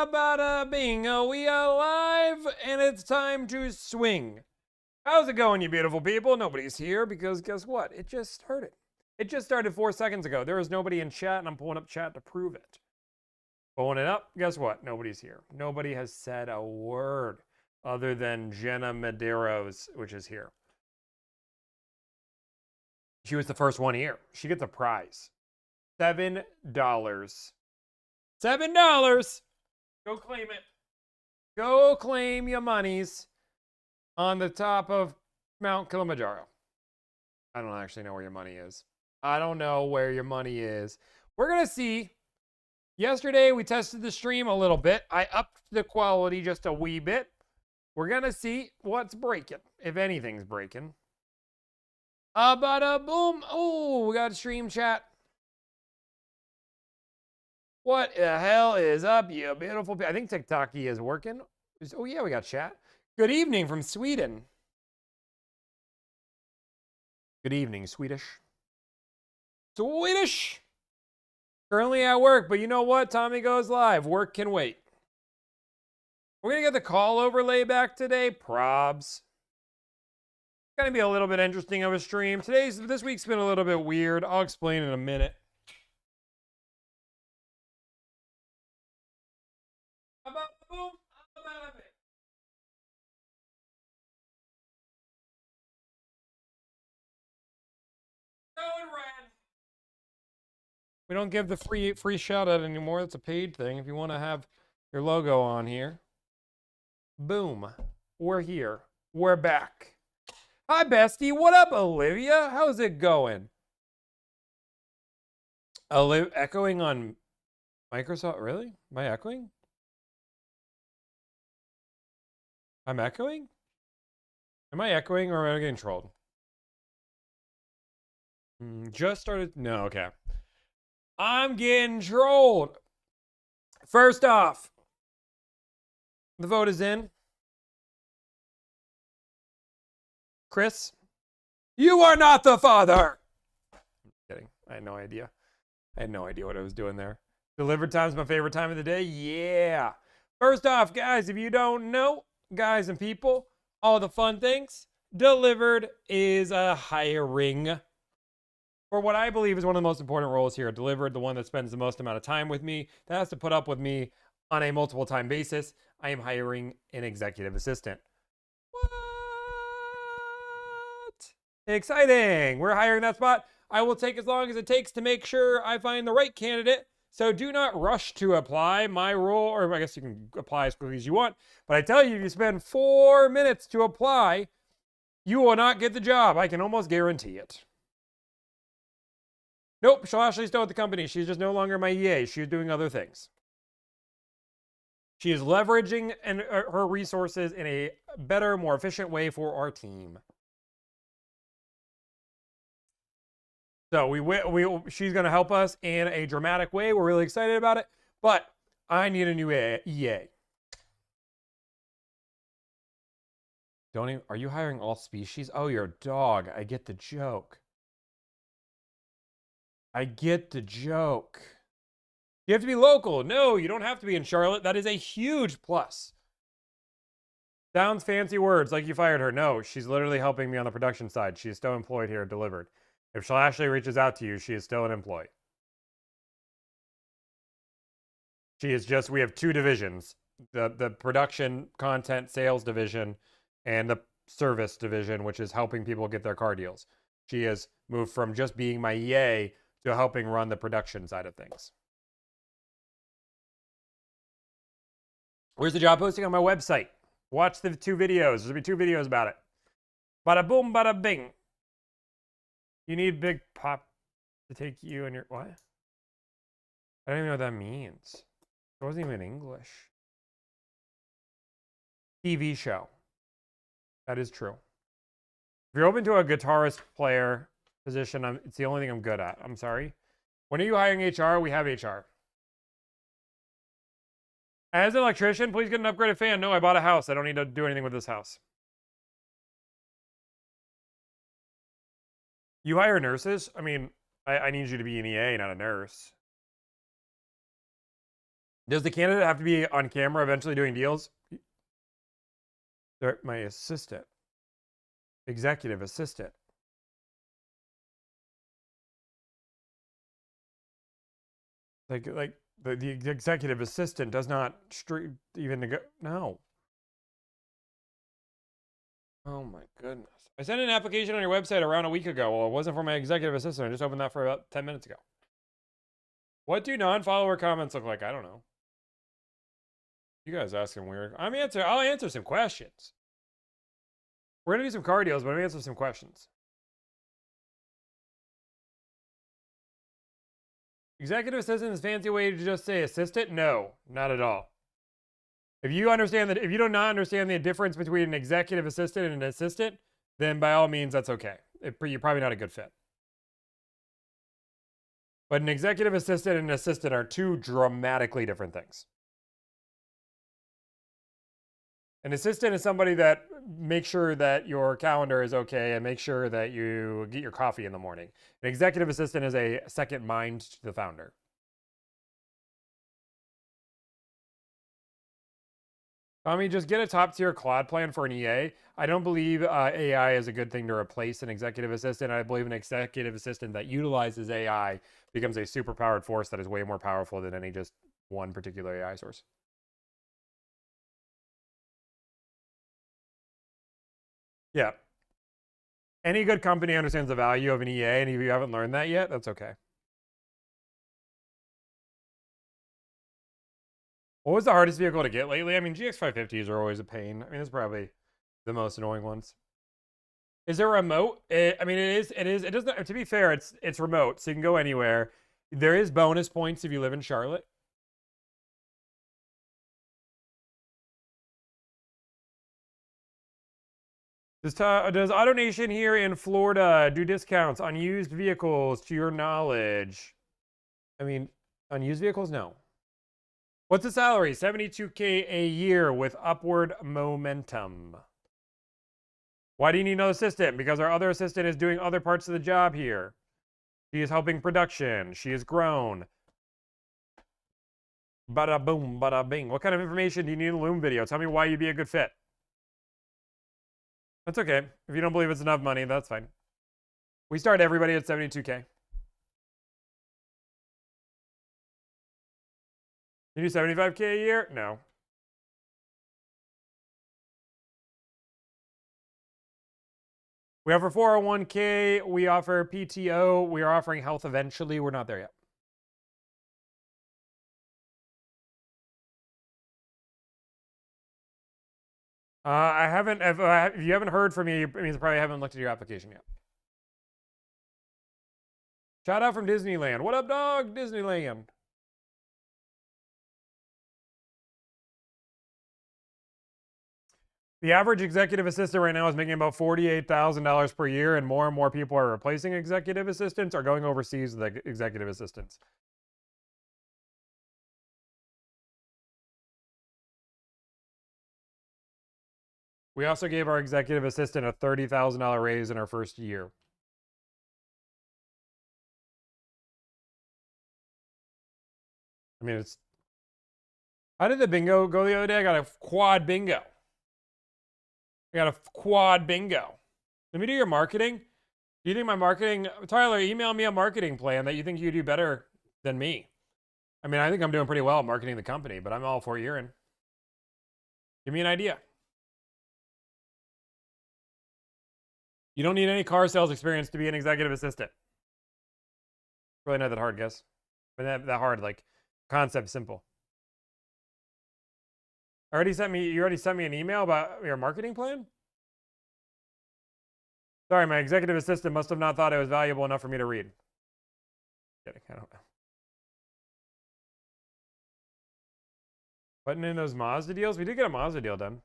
bada bing. We are live and it's time to swing. How's it going, you beautiful people? Nobody's here because guess what? It just started. It just started 4 seconds ago. There was nobody in chat and I'm pulling up chat to prove it. Pulling it up. Guess what? Nobody's here. Nobody has said a word other than Jenna Medeiros, which is here. She was the first one here. She gets a prize. $7. $7. Go claim it. Go claim your monies on the top of Mount Kilimanjaro. I don't actually know where your money is. I don't know where your money is. We're going to see. Yesterday, we tested the stream a little bit. I upped the quality just a wee bit. We're going to see what's breaking, if anything's breaking. Bada boom. Oh, we got stream chat. What the hell is up, you beautiful people? I think TikTok is working. Oh, yeah, we got chat. Good evening from Sweden. Good evening, Swedish. Swedish! Currently at work, but you know what? Tommy goes live. Work can wait. We're going to get the call overlay back today. Probs. It's going to be a little bit interesting of a stream. This week's been a little bit weird. I'll explain in a minute. We don't give the free shout out anymore. That's a paid thing. If you want to have your logo on here. Boom. We're here. We're back. Hi, bestie. What up, Olivia? How's it going? Echoing on Microsoft? Really? Am I echoing? I'm echoing? Am I echoing or am I getting trolled? Just started. No, okay. I'm getting trolled. First off, the vote is in. Chris, you are not the father. I'm kidding. I had no idea. I had no idea what I was doing there. Delivered time's my favorite time of the day. Yeah. First off, guys, if you don't know, guys and people, all the fun things, Delivrd is a hiring for what I believe is one of the most important roles here. Delivrd, the one that spends the most amount of time with me, that has to put up with me on a multiple time basis. I am hiring an executive assistant. What? Exciting. We're hiring that spot. I will take as long as it takes to make sure I find the right candidate. So do not rush to apply. My role, or I guess you can apply as quickly as you want, but I tell you, if you spend 4 minutes to apply, you will not get the job. I can almost guarantee it. Nope, she'll actually still at the company. She's just no longer my EA. She's doing other things. She is leveraging her resources in a better, more efficient way for our team. So she's going to help us in a dramatic way. We're really excited about it. But I need a new EA. Are you hiring all species? Oh, you're a dog. I get the joke. I get the joke. You have to be local. No, you don't have to be in Charlotte. That is a huge plus. Sounds fancy words like you fired her. No, she's literally helping me on the production side. She is still employed here at Delivrd. If she actually reaches out to you, she is still an employee. She is just, we have two divisions. The production content sales division and the service division, which is helping people get their car deals. She has moved from just being my EA to helping run the production side of things. Where's the job posting? On my website. Watch the 2 videos. There'll be 2 videos about it. Bada boom, bada bing. You need Big Pop to take you and your... What? I don't even know what that means. It wasn't even English. TV show. That is true. If you're open to a guitarist player position, it's the only thing I'm good at. I'm sorry. When are you hiring HR? We have HR. As an electrician, please get an upgraded fan. No, I bought a house. I don't need to do anything with this house. You hire nurses? I mean, I need you to be an EA, not a nurse. Does the candidate have to be on camera eventually doing deals? They're my assistant. Executive assistant. Like the executive assistant does not even no. Oh my goodness. I sent an application on your website around a week ago. Well, it wasn't for my executive assistant. I just opened that for about 10 minutes ago. What do non-follower comments look like? I don't know. You guys asking weird. I'll answer some questions. We're gonna do some car deals, but I'm gonna answer some questions. Executive assistant is a fancy way to just say assistant? No, not at all. If you do not understand the difference between an executive assistant and an assistant, then by all means, that's okay. You're probably not a good fit. But an executive assistant and an assistant are two dramatically different things. An assistant is somebody that makes sure that your calendar is okay and make sure that you get your coffee in the morning. An executive assistant is a second mind to the founder. Tommy, just get a top tier Claude plan for an EA. I don't believe AI is a good thing to replace an executive assistant. I believe an executive assistant that utilizes AI becomes a super powered force that is way more powerful than any just one particular AI source. Yeah. Any good company understands the value of an EA, and if you haven't learned that yet, that's okay. What was the hardest vehicle to get lately? I mean, GX550s are always a pain. I mean, it's probably the most annoying ones. Is there a remote? I mean, it is. It doesn't. To be fair, it's remote, so you can go anywhere. There is bonus points if you live in Charlotte. Does AutoNation here in Florida do discounts on used vehicles, to your knowledge? I mean, on used vehicles, no. What's the salary? $72K a year with upward momentum. Why do you need another assistant? Because our other assistant is doing other parts of the job here. She is helping production. She has grown. Bada boom, bada bing. What kind of information do you need in a Loom video? Tell me why you'd be a good fit. That's okay. If you don't believe it's enough money, that's fine. We start everybody at 72K. You do 75K a year? No. We offer 401K. We offer PTO. We are offering health eventually. We're not there yet. I haven't. If you haven't heard from me, it means I probably haven't looked at your application yet. Shout out from Disneyland. What up, dog? Disneyland. The average executive assistant right now is making about $48,000 per year, and more people are replacing executive assistants or going overseas with executive assistants. We also gave our executive assistant a $30,000 raise in our first year. I mean, it's. How did the bingo go the other day? I got a quad bingo. Let me do your marketing. Do you think my marketing, Tyler, email me a marketing plan that you think you do better than me? I mean, I think I'm doing pretty well at marketing the company, but I'm all for urine. Give me an idea. You don't need any car sales experience to be an executive assistant. Really not that hard, guess. But that hard, like, concept simple. You already sent me an email about your marketing plan? Sorry, my executive assistant must have not thought it was valuable enough for me to read. Kidding, I don't know. Putting in those Mazda deals? We did get a Mazda deal done.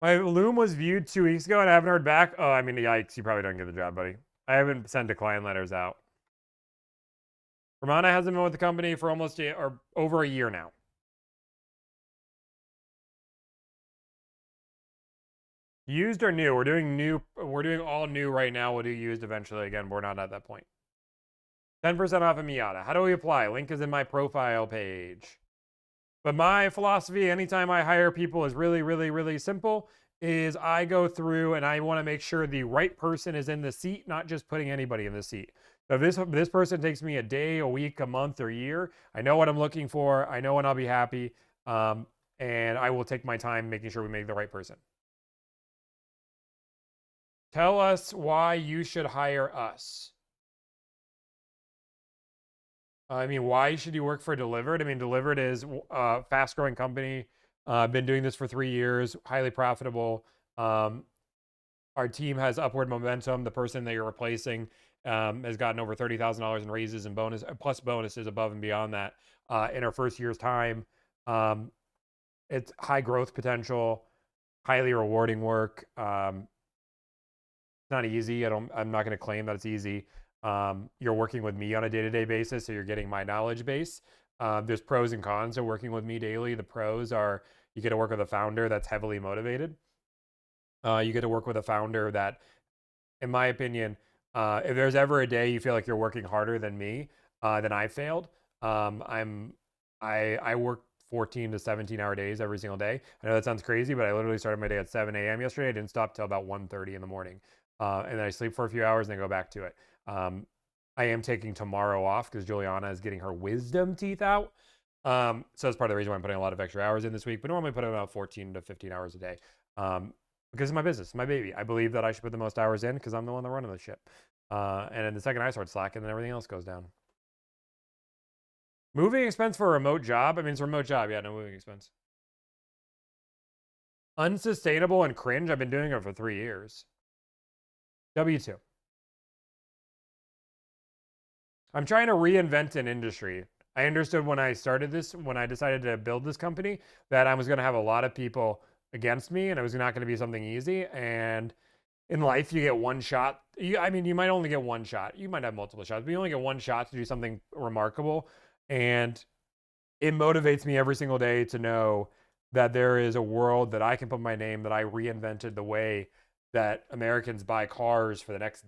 My Loom was viewed 2 weeks ago and I haven't heard back. Oh, I mean, yikes, you probably don't get the job, buddy. I haven't sent decline letters out. Romana hasn't been with the company for almost over a year now. Used or new? We're doing all new right now. We'll do used eventually. Again, we're not at that point. 10% off of Miata. How do we apply? Link is in my profile page. But my philosophy, anytime I hire people, is really, really, really simple. Is I go through and I want to make sure the right person is in the seat, not just putting anybody in the seat. So if this person takes me a day, a week, a month, or a year, I know what I'm looking for. I know when I'll be happy. And I will take my time making sure we make the right person. Tell us why you should hire us. I mean, why should you work for Delivrd? I mean, Delivrd is a fast-growing company. Been doing this for 3 years, highly profitable. Our team has upward momentum. The person that you're replacing has gotten over $30,000 in raises and bonus, plus bonuses above and beyond that in our first year's time. It's high growth potential, highly rewarding work. It's not easy. I'm not going to claim that it's easy. You're working with me on a day-to-day basis, so you're getting my knowledge base. There's pros and cons to working with me daily. The pros are you get to work with a founder that's heavily motivated. You get to work with a founder that, in my opinion, if there's ever a day you feel like you're working harder than me, then I failed. I work 14 to 17-hour days every single day. I know that sounds crazy, but I literally started my day at 7 a.m. yesterday. I didn't stop till about 1:30 in the morning. And then I sleep for a few hours and then go back to it. I am taking tomorrow off because Juliana is getting her wisdom teeth out. So that's part of the reason why I'm putting a lot of extra hours in this week, but normally put about 14 to 15 hours a day. Because it's my business, it's my baby. I believe that I should put the most hours in because I'm the one that running the ship. And then the second I start slacking, then everything else goes down. Moving expense for a remote job? I mean, it's a remote job. Yeah, no moving expense. Unsustainable and cringe? I've been doing it for 3 years. W2. I'm trying to reinvent an industry. I understood when I started this, when I decided to build this company, that I was going to have a lot of people against me and it was not going to be something easy. And in life, you get one shot. I mean, you might only get one shot. You might have multiple shots, but you only get one shot to do something remarkable. And it motivates me every single day to know that there is a world that I can put my name, that I reinvented the way that Americans buy cars for the next,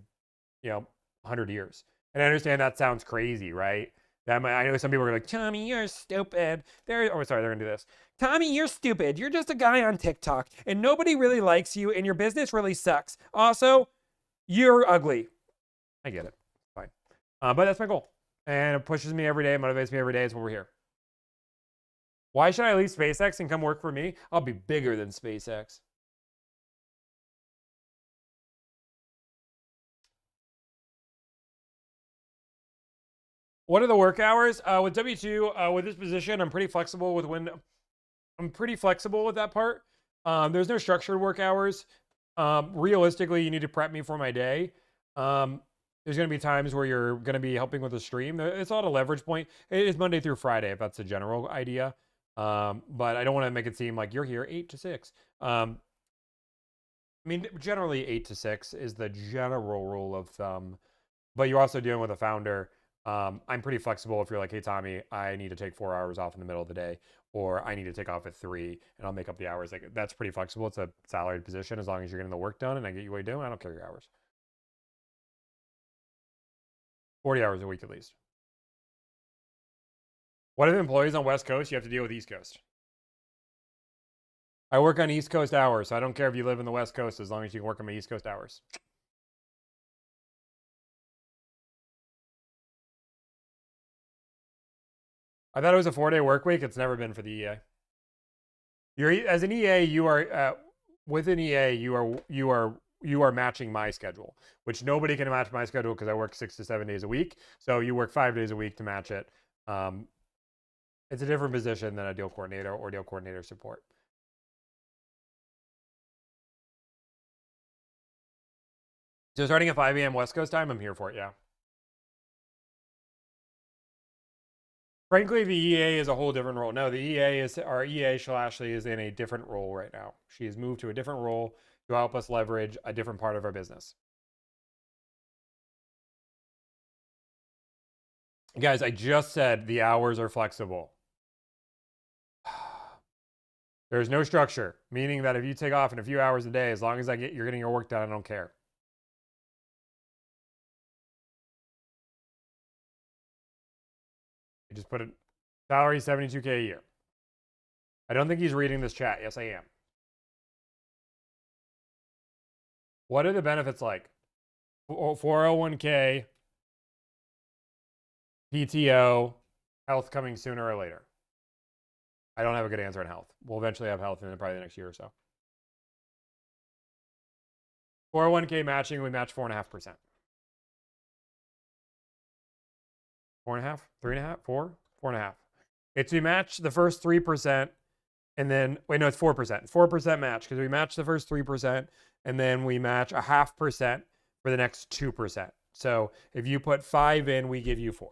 100 years. And I understand that sounds crazy, right? I know some people are like, Tommy, you're stupid. They're going to do this. Tommy, you're stupid. You're just a guy on TikTok, and nobody really likes you, and your business really sucks. Also, you're ugly. I get it. Fine. But that's my goal. And it pushes me every day. It motivates me every day. It's what we're here. Why should I leave SpaceX and come work for me? I'll be bigger than SpaceX. What are the work hours? With W2, with this position, I'm pretty flexible with when I'm pretty flexible with that part. There's no structured work hours. Realistically, you need to prep me for my day. There's going to be times where you're going to be helping with a stream. It's not a leverage point. It is Monday through Friday, if that's the general idea. But I don't want to make it seem like you're here 8 to 6. I mean, generally 8 to 6 is the general rule of thumb. But you're also dealing with a founder. I'm pretty flexible if you're like, hey, Tommy, I need to take 4 hours off in the middle of the day, or I need to take off at 3 and I'll make up the hours. Like, that's pretty flexible. It's a salaried position. As long as you're getting the work done and I get you what you're doing, I don't care your hours. 40 hours a week at least. What if employees on West Coast, you have to deal with East Coast? I work on East Coast hours, so I don't care if you live in the West Coast as long as you can work on my East Coast hours. I thought it was a 4-day work week. It's never been for the EA. As an EA, you are with an EA, you are matching my schedule, which nobody can match my schedule because I work 6 to 7 days a week. So you work 5 days a week to match it. It's a different position than a deal coordinator or deal coordinator support. So starting at 5 a.m. West Coast time, I'm here for it. Yeah. Frankly, the EA is a whole different role. No, the EA is our EA Ashley is in a different role right now. She has moved to a different role to help us leverage a different part of our business. Guys, I just said the hours are flexible. There's no structure, meaning that if you take off in a few hours a day, as long as you're getting your work done, I don't care. He just put it, salary $72K a year. I don't think he's reading this chat. Yes, I am. What are the benefits like? 401K, PTO, health coming sooner or later. I don't have a good answer on health. We'll eventually have health in probably the next year or so. 401K matching, we match 4.5%. 4.5, 3.5, 4, 4.5. It's we match the first 3%, and then wait, no, it's 4%. It's 4% match because we match the first 3%, and then we match 0.5% for the next 2%. So if you put 5 in, we give you 4.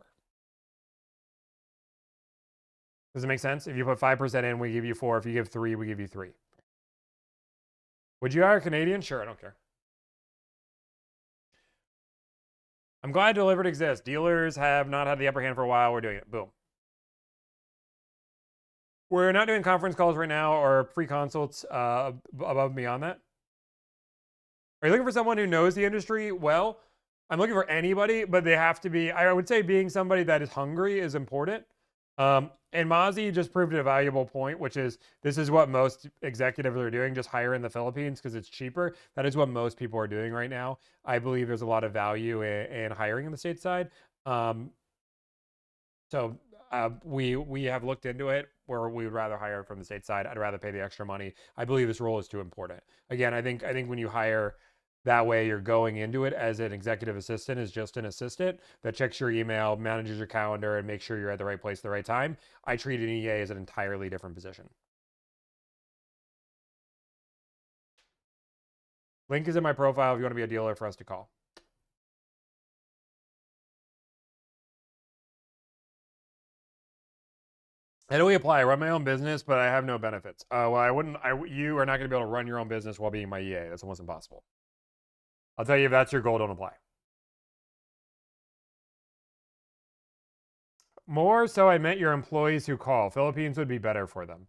Does it make sense? If you put 5% in, we give you 4. If you give 3, we give you 3. Would you hire a Canadian? Sure, I don't care. I'm glad Delivrd exists. Dealers have not had the upper hand for a while. We're doing it. Boom. We're not doing conference calls right now or free consults above and beyond that. Are you looking for someone who knows the industry well? I'm looking for anybody, but they have to be, I would say being somebody that is hungry is important. And Mozzie just proved a valuable point, which is this is what most executives are doing, just hire in the Philippines because it's cheaper. That is what most people are doing right now. I believe there's a lot of value in hiring in the stateside. We have looked into it where we would rather hire from the stateside. I'd rather pay the extra money. I believe this role is too important. Again, I think when you hire that way, you're going into it as an executive assistant, as just an assistant that checks your email, manages your calendar, and makes sure you're at the right place at the right time. I treat an EA as an entirely different position. Link is in my profile if you want to be a dealer for us to call. How do we apply? I run my own business, but I have no benefits. Well, you are not going to be able to run your own business while being my EA. That's almost impossible. I'll tell you, if that's your goal, don't apply. More so, I meant your employees who call. Philippines would be better for them.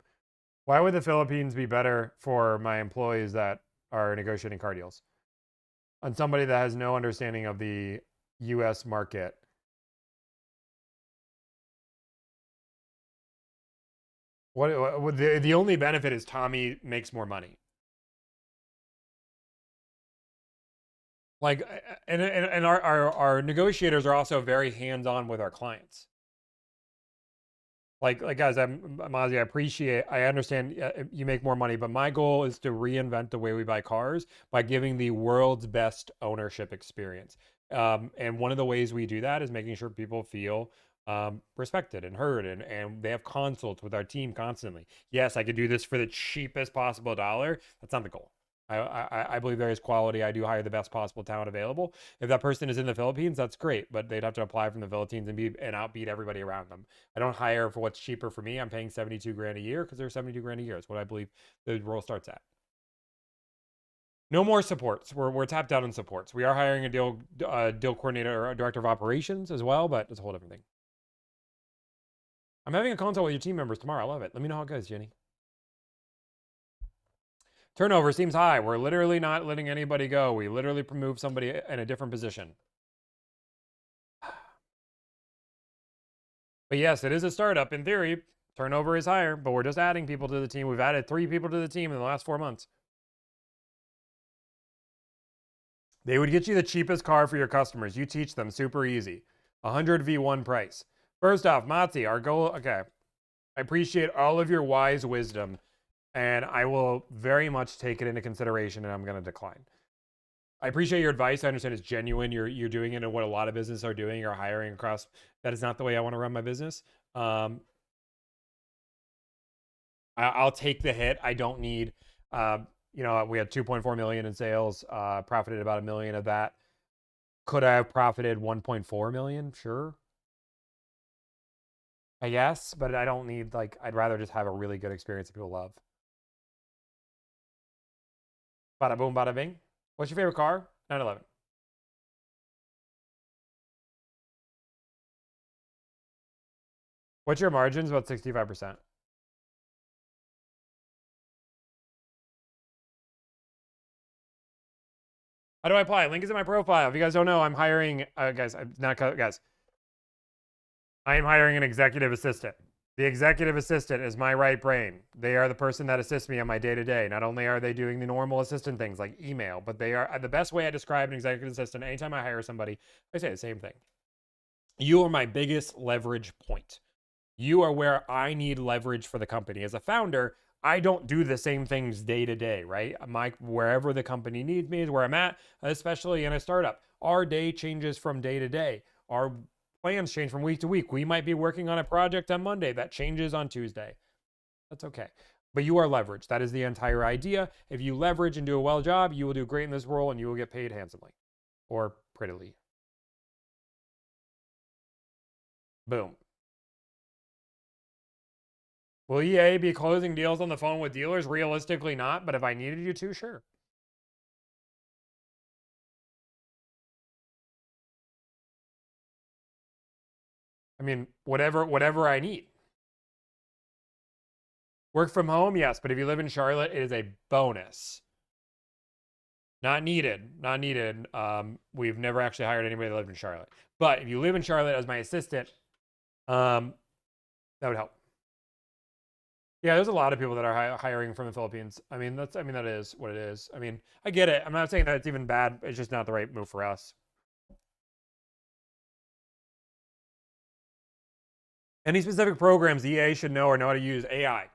Why would the Philippines be better for my employees that are negotiating car deals? On somebody that has no understanding of the U.S. market. What the only benefit is Tommy makes more money. Like, and our negotiators are also very hands-on with our clients. Like guys, Mozzie, I understand you make more money, but my goal is to reinvent the way we buy cars by giving the world's best ownership experience. And one of the ways we do that is making sure people feel respected and heard, and they have consults with our team constantly. Yes, I could do this for the cheapest possible dollar. That's not the goal. I believe there is quality. I do hire the best possible talent available. If that person is in the Philippines, that's great, but they'd have to apply from the Philippines and outbeat everybody around them. I don't hire for what's cheaper for me. I'm paying 72 grand a year because there's 72 grand a year. It's what I believe the role starts at. No more supports. We're tapped out on supports. We are hiring a deal coordinator or a director of operations as well, but it's a whole different thing. I'm having a consult with your team members tomorrow. I love it. Let me know how it goes, Jenny. Turnover seems high. We're literally not letting anybody go. We literally move somebody in a different position. But yes, it is a startup. In theory, turnover is higher, but we're just adding people to the team. We've added 3 people to the team in the last 4 months. They would get you the cheapest car for your customers. You teach them. Super easy. 100 V1 price. First off, Matzi, our goal... Okay. I appreciate all of your wise wisdom, and I will very much take it into consideration, and I'm going to decline. I appreciate your advice. I understand it's genuine. You're doing it, and what a lot of businesses are doing are hiring across. That is not the way I want to run my business. I'll take the hit. I don't need... we had 2.4 million in sales, profited about $1 million of that. Could I have profited 1.4 million? Sure. I guess, but I don't need, I'd rather just have a really good experience that people love. Bada boom, bada bing. What's your favorite car? 911. What's your margins? About 65%. How do I apply? Link is in my profile. If you guys don't know, I'm hiring, guys. I am hiring an executive assistant. The executive assistant is my right brain. They are the person that assists me on my day to day. Not only are they doing the normal assistant things like email, but they are the best way I describe an executive assistant. Anytime I hire somebody, I say the same thing. You are my biggest leverage point. You are where I need leverage for the company. As a founder, I don't do the same things day to day, right? Wherever the company needs me is where I'm at, especially in a startup. Our day changes from day to day. Our plans change from week to week. We might be working on a project on Monday that changes on Tuesday. That's okay. But you are leverage. That is the entire idea. If you leverage and do a well job, you will do great in this role and you will get paid handsomely or prettily. Boom. Will EA be closing deals on the phone with dealers? Realistically not, but if I needed you to, sure. I mean, whatever I need. Work from home, yes, but if you live in Charlotte, it is a bonus. Not needed, not needed. We've never actually hired anybody that lived in Charlotte. But if you live in Charlotte as my assistant, that would help. Yeah, there's a lot of people that are hiring from the Philippines. I mean, that is what it is. I mean, I get it. I'm not saying that it's even bad. It's just not the right move for us. Any specific programs EA should know or know how to use AI?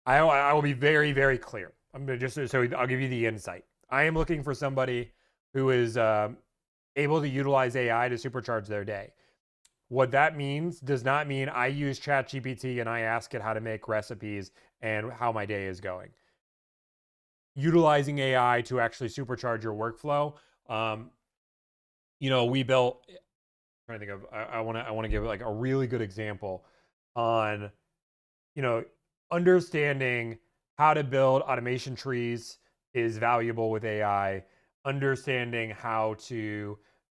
I will be very, very clear. I'm gonna just so I'll give you the insight. I am looking for somebody who is able to utilize AI to supercharge their day. What that means does not mean I use ChatGPT and I ask it how to make recipes and how my day is going. Utilizing AI to actually supercharge your workflow. We built. I'm trying to think of. I want to give like a really good example on, understanding how to build automation trees is valuable with AI. Understanding how to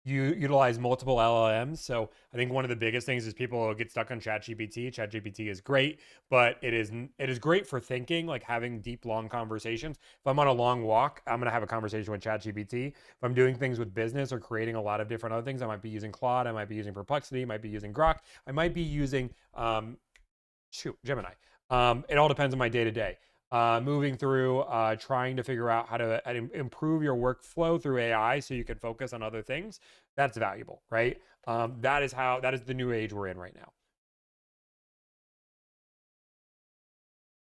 utilize multiple LLMs. So I think one of the biggest things is people get stuck on ChatGPT. ChatGPT is great, but it is great for thinking, like having deep, long conversations. If I'm on a long walk, I'm gonna have a conversation with ChatGPT. If I'm doing things with business or creating a lot of different other things, I might be using Claude. I might be using Perplexity. I might be using Grok. I might be using Gemini. It all depends on my day to day. Moving through, trying to figure out how to improve your workflow through AI so you can focus on other things. That's valuable, right? That is the new age we're in right now.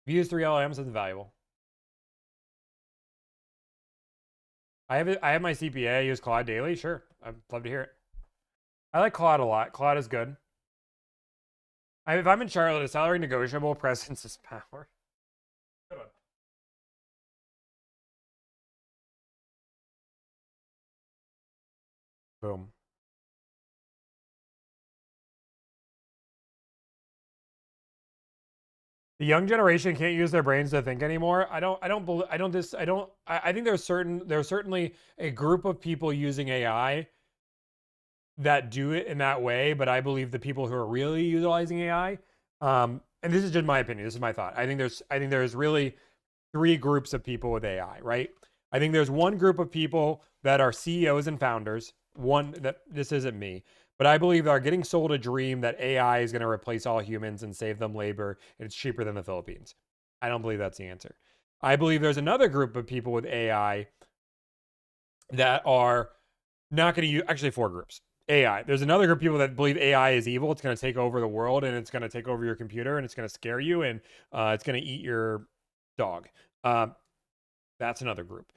If you use 3 LLMs, it's valuable. I have my CPA. I use Claude daily. Sure, I'd love to hear it. I like Claude a lot. Claude is good. If I'm in Charlotte, is salary negotiable? Presence is power. Good one. Boom. The young generation can't use their brains to think anymore. I think there's certainly a group of people using AI that do it in that way, but I believe the people who are really utilizing AI, and this is just my opinion, this is my thought. I think there's really 3 groups of people with AI, right? I think there's one group of people that are CEOs and founders. One that this isn't me, but I believe are getting sold a dream that AI is going to replace all humans and save them labor, and it's cheaper than the Philippines. I don't believe that's the answer. I believe there's another group of people with AI that are not going to use, actually 4 groups. AI. There's another group of people that believe AI is evil. It's going to take over the world and it's going to take over your computer and it's going to scare you and it's going to eat your dog. That's another group.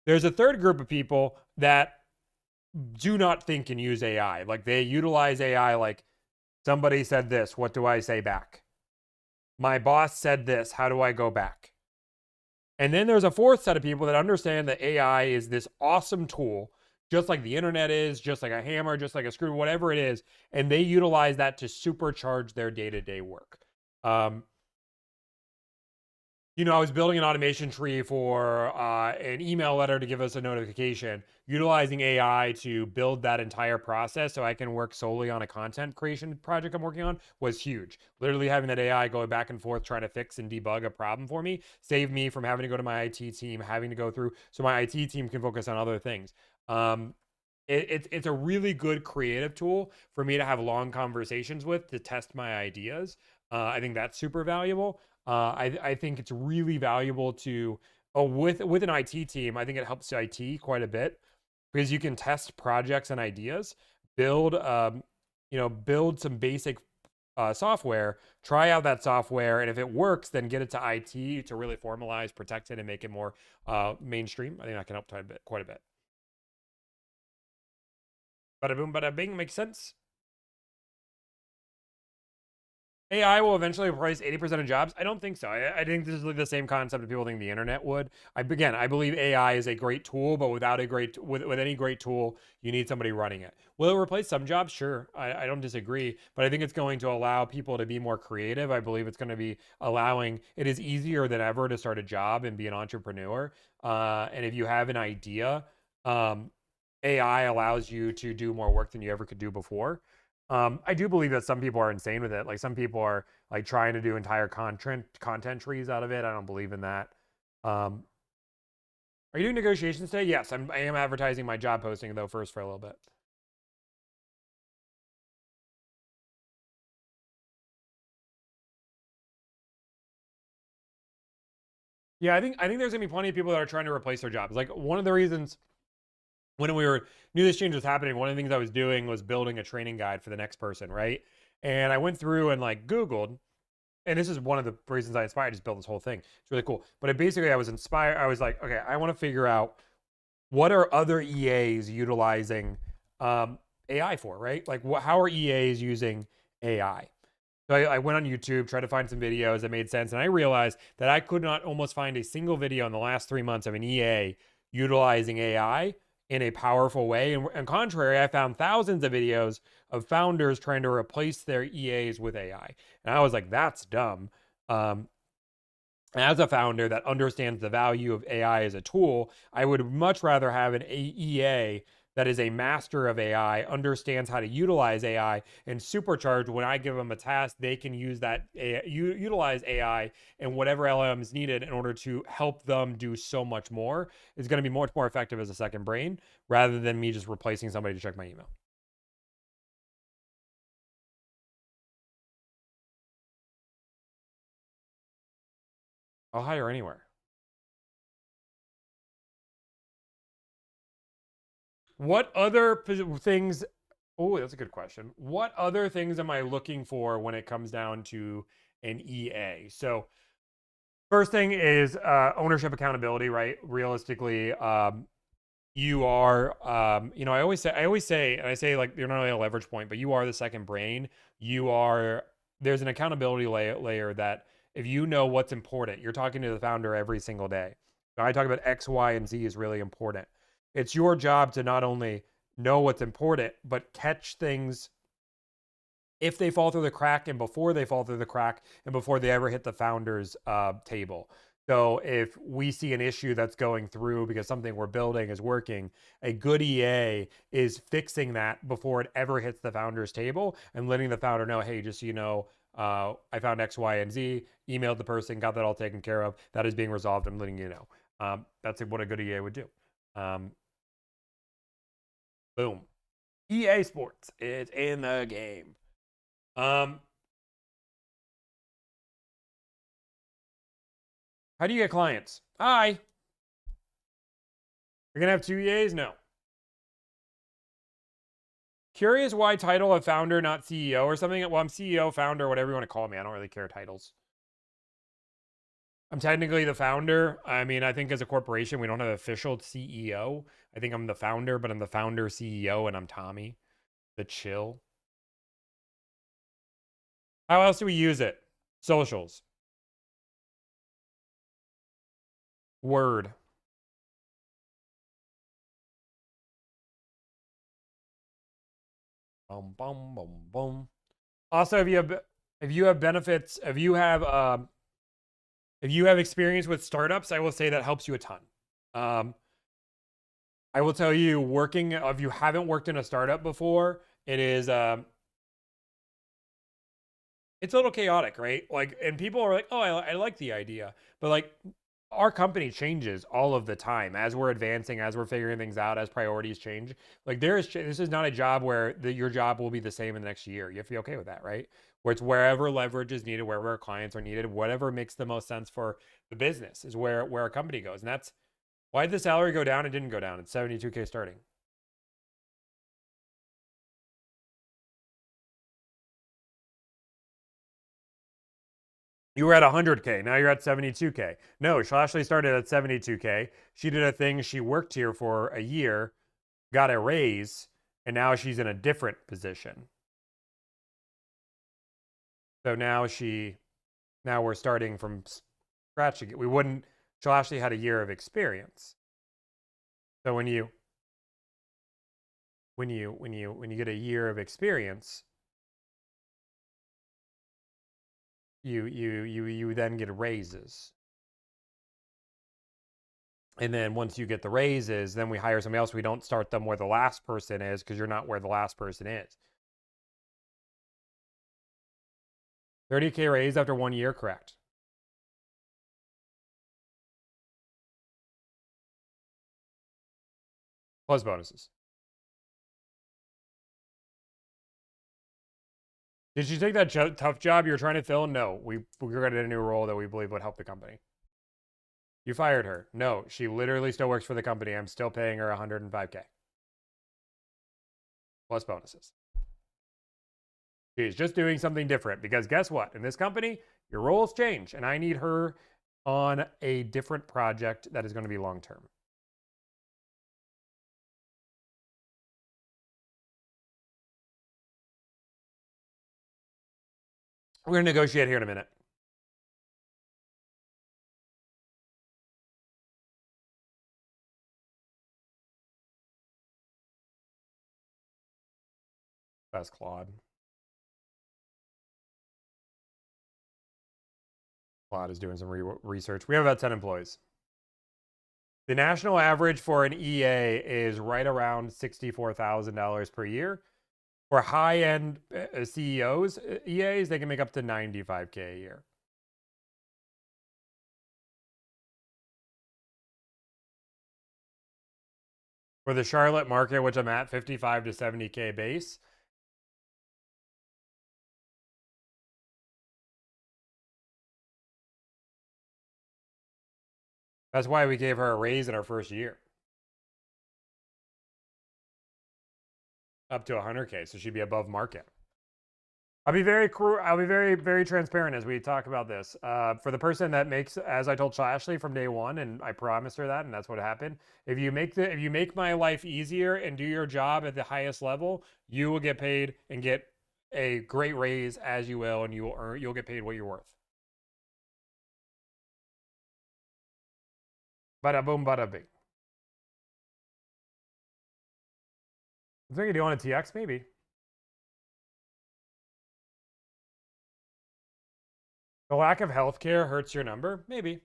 There's a third group of people that do not think and use AI. Like they utilize AI like somebody said this, what do I say back? My boss said this, how do I go back? And then there's a fourth set of people that understand that AI is this awesome tool, just like the internet is, just like a hammer, just like a screw, whatever it is, and they utilize that to supercharge their day-to-day work. I was building an automation tree for an email letter to give us a notification, utilizing AI to build that entire process so I can work solely on a content creation project I'm working on was huge. Literally having that AI going back and forth trying to fix and debug a problem for me saved me from having to go to my IT team, having to go through so my IT team can focus on other things. it's a really good creative tool for me to have long conversations with to test my ideas. I think that's super valuable. I think it's really valuable to with an IT team. I think it helps IT quite a bit because you can test projects and ideas, build build some basic software, try out that software, and if it works, then get it to IT to really formalize, protect it, and make it more mainstream. I think that can help quite a bit. Bada boom, bada bing, makes sense. AI will eventually replace 80% of jobs. I don't think so. I think this is like the same concept that people think the internet would. I believe AI is a great tool, but without a great with any great tool, you need somebody running it. Will it replace some jobs? Sure. I don't disagree, but I think it's going to allow people to be more creative. I believe it's going to be allowing it is easier than ever to start a job and be an entrepreneur. And if you have an idea, AI allows you to do more work than you ever could do before. I do believe that some people are insane with it. Like some people are like trying to do entire content trees out of it. I don't believe in that. Are you doing negotiations today? Yes, I am advertising my job posting though first for a little bit. Yeah, I think there's gonna be plenty of people that are trying to replace their jobs. Like one of the reasons when we knew this change was happening, one of the things I was doing was building a training guide for the next person, right? And I went through and like Googled, and this is one of the reasons I inspired. I just built this whole thing. It's really cool. But I was inspired. I was like, okay, I want to figure out what are other EAs utilizing AI for, right? Like, how are EAs using AI? So I went on YouTube, tried to find some videos that made sense, and I realized that I could not almost find a single video in the last 3 months of an EA utilizing AI in a powerful way. And contrary, I found thousands of videos of founders trying to replace their EAs with AI. And I was like, that's dumb. As a founder that understands the value of AI as a tool, I would much rather have an EA that is a master of AI, understands how to utilize AI, and supercharge when I give them a task, they can use that utilize AI and whatever LLM is needed in order to help them do so much more. Is going to be much more effective as a second brain rather than me just replacing somebody to check my email. I'll hire anywhere. What other things? Oh, that's a good question. What other things am I looking for when it comes down to an EA? So, first thing is ownership accountability, right? Realistically, you are, I always say, and I say like you're not only a leverage point, but you are the second brain. You are, there's an accountability layer that if you know what's important, you're talking to the founder every single day. So I talk about X, Y, and Z is really important. It's your job to not only know what's important, but catch things if they fall through the crack and before they fall through the crack and before they ever hit the founder's table. So if we see an issue that's going through because something we're building is working, a good EA is fixing that before it ever hits the founder's table and letting the founder know, hey, just so you know, I found X, Y, and Z, emailed the person, got that all taken care of. That is being resolved. I'm letting you know. That's what a good EA would do. Boom. EA Sports is in the game. How do you get clients? Hi. You're going to have two EAs? No. Curious why title of founder, not CEO or something. Well, I'm CEO, founder, whatever you want to call me. I don't really care titles. I'm technically the founder. I mean, I think as a corporation, we don't have an official CEO. I think I'm the founder, but I'm the founder CEO and I'm Tommy, the chill. How else do we use it? Socials. Word. Boom, boom, boom, boom. Also, if you have benefits, if you have experience with startups, I will say that helps you a ton. I will tell you, if you haven't worked in a startup before, it is it's a little chaotic, right? Like, and people are like, oh, I like the idea, but like our company changes all of the time as we're advancing, as we're figuring things out, as priorities change. Like this is not a job where your job will be the same in the next year. You have to be okay with that, right? Where it's wherever leverage is needed, wherever our clients are needed, whatever makes the most sense for the business is where our company goes. And that's why did the salary go down? It didn't go down. It's 72K starting. You were at 100K. Now you're at 72K. No, Ashley started at 72K. She did a thing. She worked here for a year, got a raise, and now she's in a different position. So now we're starting from scratch again. We wouldn't. Ashley had a year of experience. So when you get a year of experience, you then get raises. And then once you get the raises, then we hire somebody else. We don't start them where the last person is because you're not where the last person is. 30K raise after 1 year, correct. Plus bonuses. Did you take that tough job you were trying to fill? No, we got a new role that we believe would help the company. You fired her. No, she literally still works for the company. I'm still paying her 105K. Plus bonuses. She's just doing something different because guess what? In this company, your roles change and I need her on a different project that is going to be long-term. We're going to negotiate here in a minute. That's Claude. Claude is doing some research. We have about 10 employees. The national average for an EA is right around $64,000 per year. For high-end CEOs, EAs, they can make up to 95K a year. For the Charlotte market, which I'm at, 55 to 70K base. That's why we gave her a raise in our first year. Up to 100K, so she'd be above market. I'll be very very transparent as we talk about this. For the person that makes, as I told Ashley from day one, and I promised her that, and that's what happened. If you make my life easier and do your job at the highest level, you will get paid and get a great raise as you will, and you'll get paid what you're worth. Bada boom, bada bing. I'm thinking, do you want a TX maybe? The lack of healthcare hurts your number? Maybe.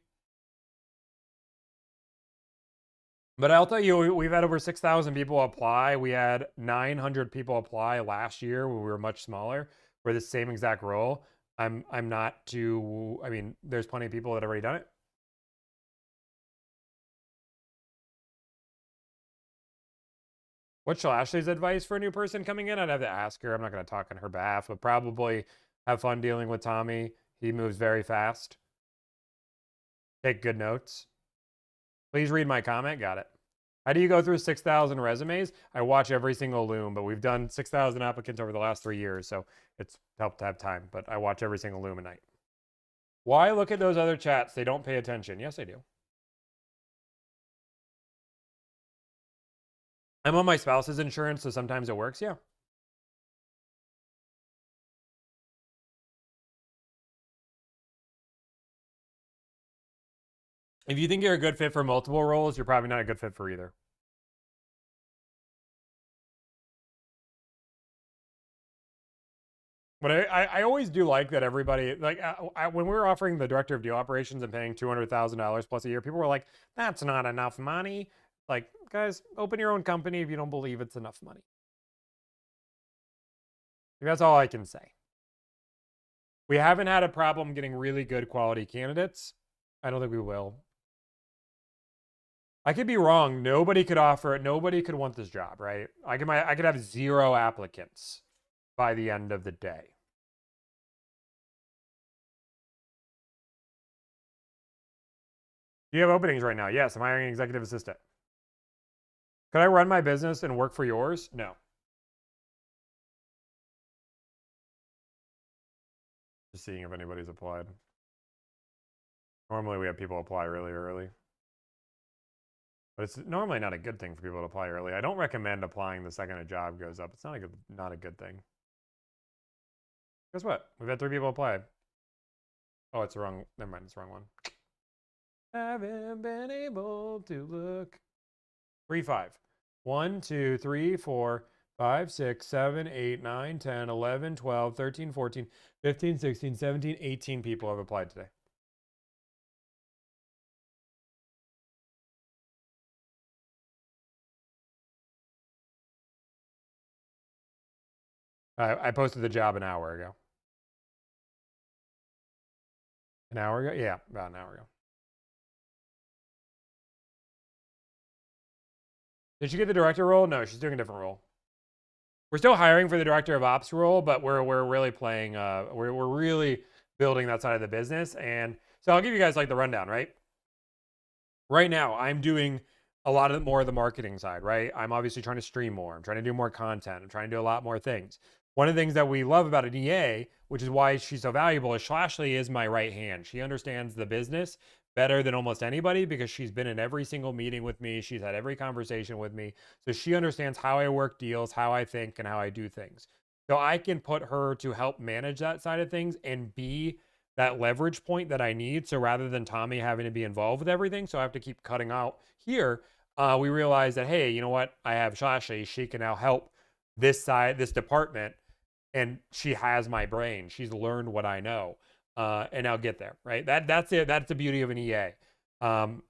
But I'll tell you, we've had over 6,000 people apply. We had 900 people apply last year when we were much smaller for the same exact role. I'm not too, I mean, there's plenty of people that have already done it. What's Ashley's advice for a new person coming in? I'd have to ask her. I'm not going to talk on her behalf, but probably have fun dealing with Tommy. He moves very fast. Take good notes. Please read my comment. Got it. How do you go through 6,000 resumes? I watch every single Loom, but we've done 6,000 applicants over the last 3 years, so it's helped to have time. But I watch every single Loom a night. Why look at those other chats? They don't pay attention. Yes, I do. I'm on my spouse's insurance, so sometimes it works. Yeah. If you think you're a good fit for multiple roles, you're probably not a good fit for either. But I always do like that everybody, like when we were offering the director of deal operations and paying $200,000 plus a year, people were like, that's not enough money. Like, guys, open your own company if you don't believe it's enough money. That's all I can say. We haven't had a problem getting really good quality candidates. I don't think we will. I could be wrong. Nobody could offer it. Nobody could want this job, right? I could have 0 applicants by the end of the day. Do you have openings right now? Yes, I'm hiring an executive assistant. Could I run my business and work for yours? No. Just seeing if anybody's applied. Normally we have people apply really early. But it's normally not a good thing for people to apply early. I don't recommend applying the second a job goes up. It's not a good thing. Guess what? We've had 3 people apply. Oh, it's the wrong. Never mind, it's the wrong one. Haven't been able to look. 3, 5. 1, 2, 3, 4, 5, 6, 7, 8, 9, 10, 11, 12, 13, 14, 15, 16, 17, 18 people have applied today. I posted the job an hour ago. An hour ago? Yeah, about an hour ago. Did she get the director role? No, she's doing a different role. We're still hiring for the director of ops role, but we're really playing. We're really building that side of the business. And so I'll give you guys like the rundown, right? Right now, I'm doing a lot more of the marketing side, right? I'm obviously trying to stream more. I'm trying to do more content. I'm trying to do a lot more things. One of the things that we love about an EA, which is why she's so valuable, is Ashley is my right hand. She understands the business better than almost anybody because she's been in every single meeting with me. She's had every conversation with me. So she understands how I work deals, how I think, and how I do things. So I can put her to help manage that side of things and be that leverage point that I need. So rather than Tommy having to be involved with everything, so I have to keep cutting out here, we realized that, hey, you know what? I have Shashi. She can now help this side, this department, and she has my brain. She's learned what I know, and I'll get there, right? That's it. That's the beauty of an EA. The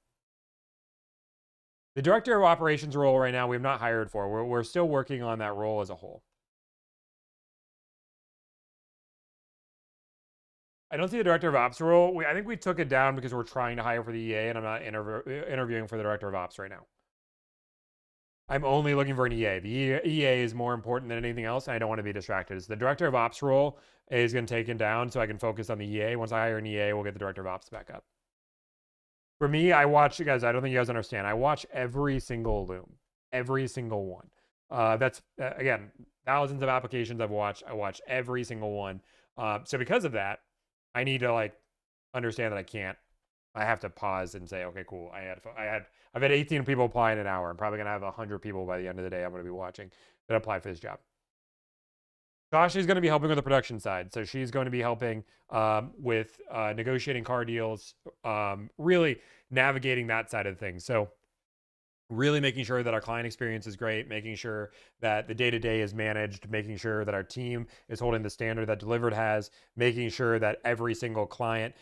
director of operations role right now, we have not hired for. We're still working on that role as a whole. I don't see the director of ops role. I think we took it down because we're trying to hire for the EA, and I'm not interviewing for the director of ops right now. I'm only looking for an EA. The EA is more important than anything else, and I don't want to be distracted. So the director of ops role is going to take it down so I can focus on the EA. Once I hire an EA, we'll get the director of ops back up. For me, I watch, you guys, I don't think you guys understand. I watch every single Loom, every single one. That's, again, thousands of applications I've watched. I watch every single one. So because of that, I need to like understand that I have to pause and say, okay, cool. I've had 18 people apply in an hour. I'm probably going to have 100 people by the end of the day I'm going to be watching that apply for this job. Tasha's going to be helping with the production side. So she's going to be helping with negotiating car deals, really navigating that side of things. So really making sure that our client experience is great, making sure that the day-to-day is managed, making sure that our team is holding the standard that Delivrd has, making sure that every single client,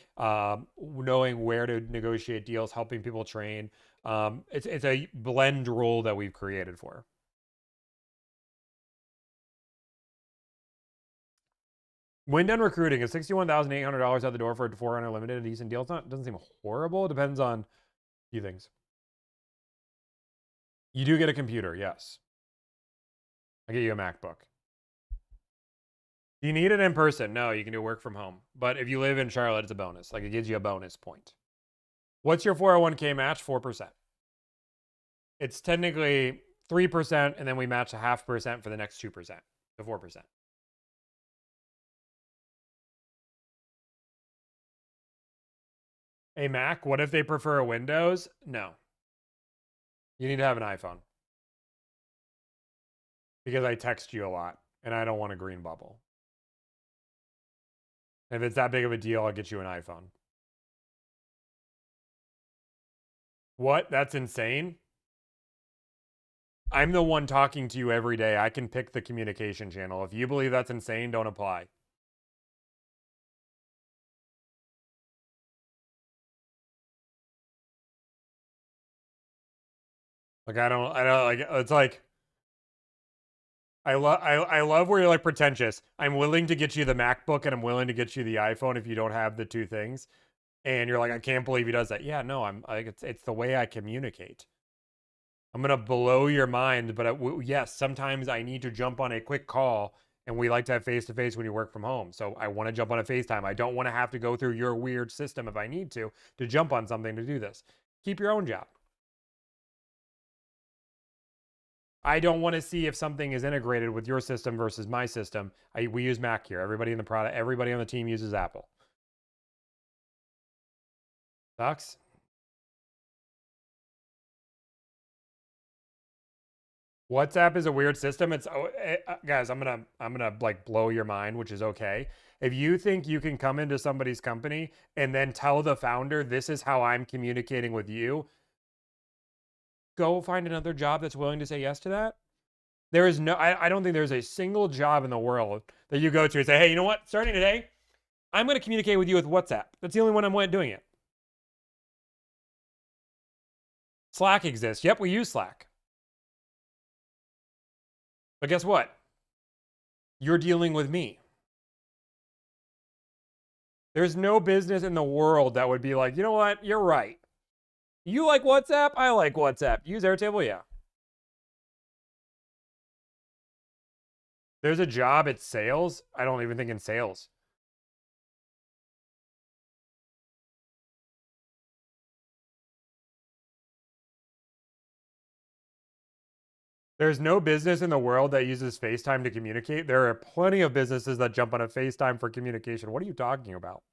knowing where to negotiate deals, helping people train. It's a blend role that we've created for. Wind and recruiting is $61,800 out the door for a 4 unlimited, a decent deal. It doesn't seem horrible. It depends on a few things. You do get a computer, yes. I get you a MacBook. Do you need it in person? No, you can do work from home. But if you live in Charlotte, it's a bonus. Like it gives you a bonus point. What's your 401k match? 4%. It's technically 3%, and then we match 0.5% for the next 2%, so 4%. A Mac? What if they prefer a Windows? No. You need to have an iPhone. Because I text you a lot, and I don't want a green bubble. If it's that big of a deal, I'll get you an iPhone. What? That's insane? I'm the one talking to you every day. I can pick the communication channel. If you believe that's insane, don't apply. Like I don't like it's like I love where you're like pretentious. I'm willing to get you the MacBook and I'm willing to get you the iPhone if you don't have the two things. And you're like, I can't believe he does that. Yeah, no, I'm like it's the way I communicate. I'm going to blow your mind, but yes, sometimes I need to jump on a quick call, and we like to have face-to-face when you work from home. So I want to jump on a FaceTime. I don't want to have to go through your weird system if I need to jump on something to do this. Keep your own job. I don't want to see if something is integrated with your system versus my system. We use Mac here. Everybody in the product, everybody on the team uses Apple. Sucks. WhatsApp is a weird system. It's guys, I'm gonna like blow your mind, which is okay. If you think you can come into somebody's company and then tell the founder this is how I'm communicating with you, go find another job that's willing to say yes to that. There is no, I don't think there's a single job in the world that you go to and say, hey, you know what? Starting today, I'm going to communicate with you with WhatsApp. That's the only one I'm doing it. Slack exists. Yep, we use Slack. But guess what? You're dealing with me. There's no business in the world that would be like, you know what? You're right. You like WhatsApp? I like WhatsApp. Use Airtable? Yeah. There's a job at sales. I don't even think in sales. There's no business in the world that uses FaceTime to communicate. There are plenty of businesses that jump on a FaceTime for communication. What are you talking about?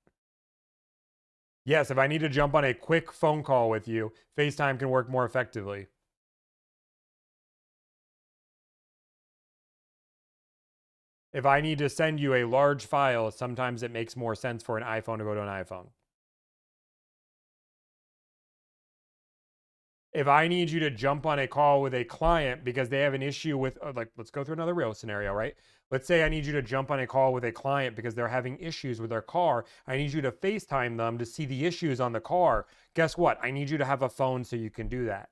Yes, if I need to jump on a quick phone call with you, FaceTime can work more effectively. If I need to send you a large file, sometimes it makes more sense for an iPhone to go to an iPhone. If I need you to jump on a call with a client because they have an issue with, like, let's go through another real scenario, right? Let's say I need you to jump on a call with a client because they're having issues with their car. I need you to FaceTime them to see the issues on the car. Guess what? I need you to have a phone so you can do that.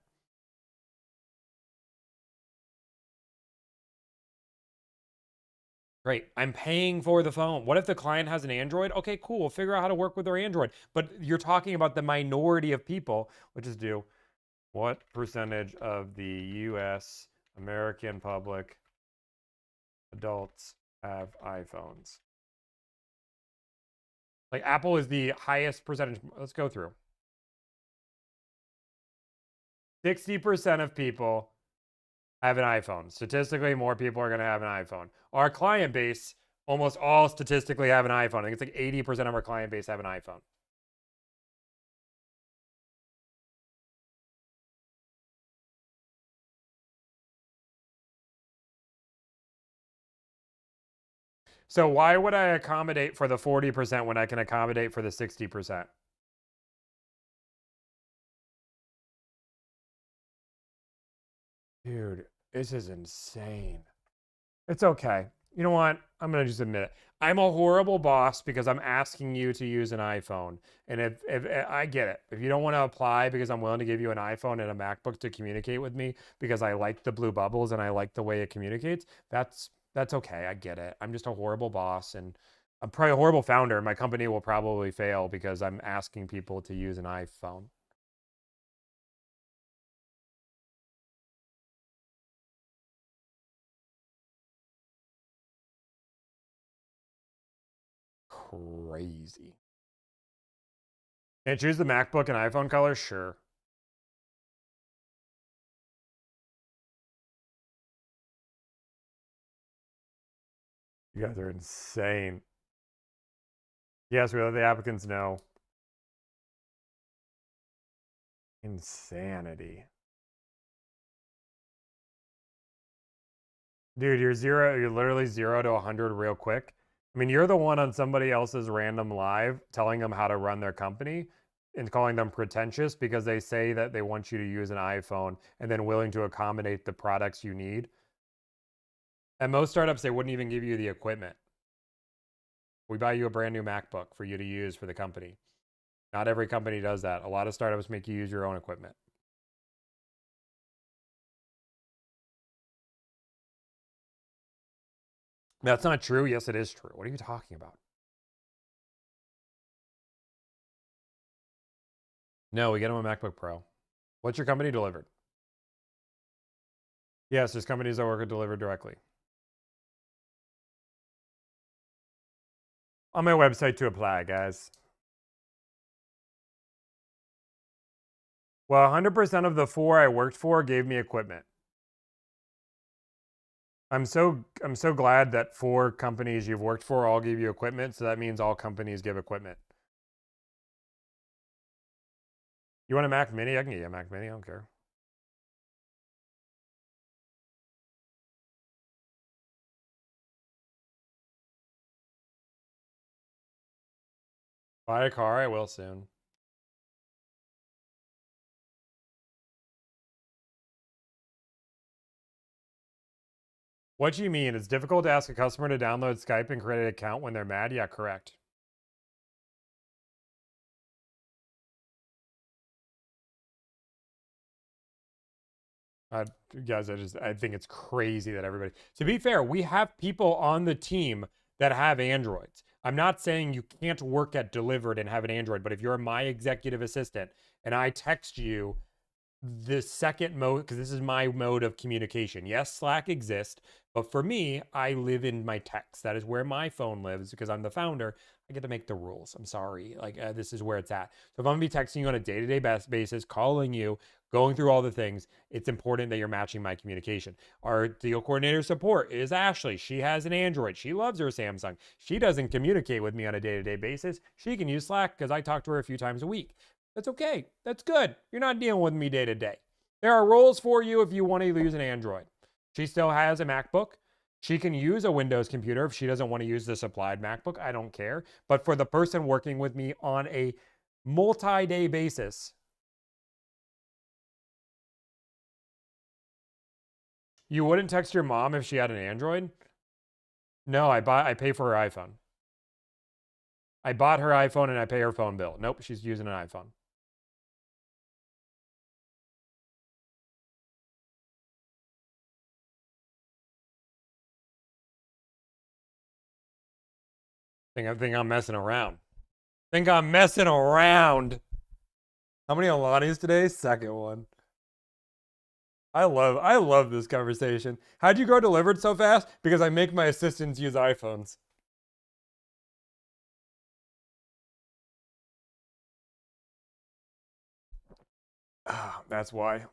Great. I'm paying for the phone. What if the client has an Android? Okay, cool. We'll figure out how to work with their Android. But you're talking about the minority of people, which is do what percentage of the US American public adults have iPhones? Like Apple is the highest percentage. Let's go through. 60% of people have an iPhone. Statistically, more people are going to have an iPhone. Our client base, almost all statistically have an iPhone. I think it's like 80% of our client base have an iPhone. So why would I accommodate for the 40% when I can accommodate for the 60%? Dude, this is insane. It's okay. You know what? I'm going to just admit it. I'm a horrible boss because I'm asking you to use an iPhone. And if I get it. If you don't want to apply because I'm willing to give you an iPhone and a MacBook to communicate with me because I like the blue bubbles and I like the way it communicates, that's okay. I get it. I'm just a horrible boss and I'm probably a horrible founder. My company will probably fail because I'm asking people to use an iPhone. Crazy. Can I choose the MacBook and iPhone color? Sure. You guys are insane. Yes, we let the applicants know. Insanity. Dude, you're literally 0 to 100 real quick. I mean, you're the one on somebody else's random live telling them how to run their company and calling them pretentious because they say that they want you to use an iPhone and then willing to accommodate the products you need. At most startups, they wouldn't even give you the equipment. We buy you a brand new MacBook for you to use for the company. Not every company does that. A lot of startups make you use your own equipment. That's not true. Yes, it is true. What are you talking about? No, we get them a MacBook Pro. What's your company delivered? Yes, there's companies that work with Delivrd directly. On my website to apply, guys. Well, 100% of the 4 I worked for gave me equipment. I'm so glad that 4 companies you've worked for all gave you equipment, so that means all companies give equipment. You want a Mac Mini? I can get you a Mac Mini. I don't care. Buy a car? I will soon. What do you mean? It's difficult to ask a customer to download Skype and create an account when they're mad? Yeah, correct. Guys, I think it's crazy that everybody. To be fair, we have people on the team that have Androids. I'm not saying you can't work at Delivrd and have an Android, but if you're my executive assistant and I text you the second mode, because this is my mode of communication. Yes, Slack exists, but for me, I live in my text. That is where my phone lives because I'm the founder. I get to make the rules. I'm sorry. Like, this is where it's at. So if I'm going to be texting you on a day-to-day basis, calling you, going through all the things, it's important that you're matching my communication. Our deal coordinator support is Ashley. She has an Android. She loves her Samsung. She doesn't communicate with me on a day-to-day basis. She can use Slack because I talk to her a few times a week. That's okay. That's good. You're not dealing with me day to day. There are roles for you if you want to use an Android. She still has a MacBook. She can use a Windows computer if she doesn't want to use the supplied MacBook. I don't care. But for the person working with me on a multi-day basis, you wouldn't text your mom if she had an Android? No, I pay for her iPhone. I bought her iPhone and I pay her phone bill. Nope, she's using an iPhone. I think I'm messing around. Think I'm messing around. How many Alanis today? Second one. I love this conversation. How'd you grow Delivrd so fast? Because I make my assistants use iPhones. Ah, that's why.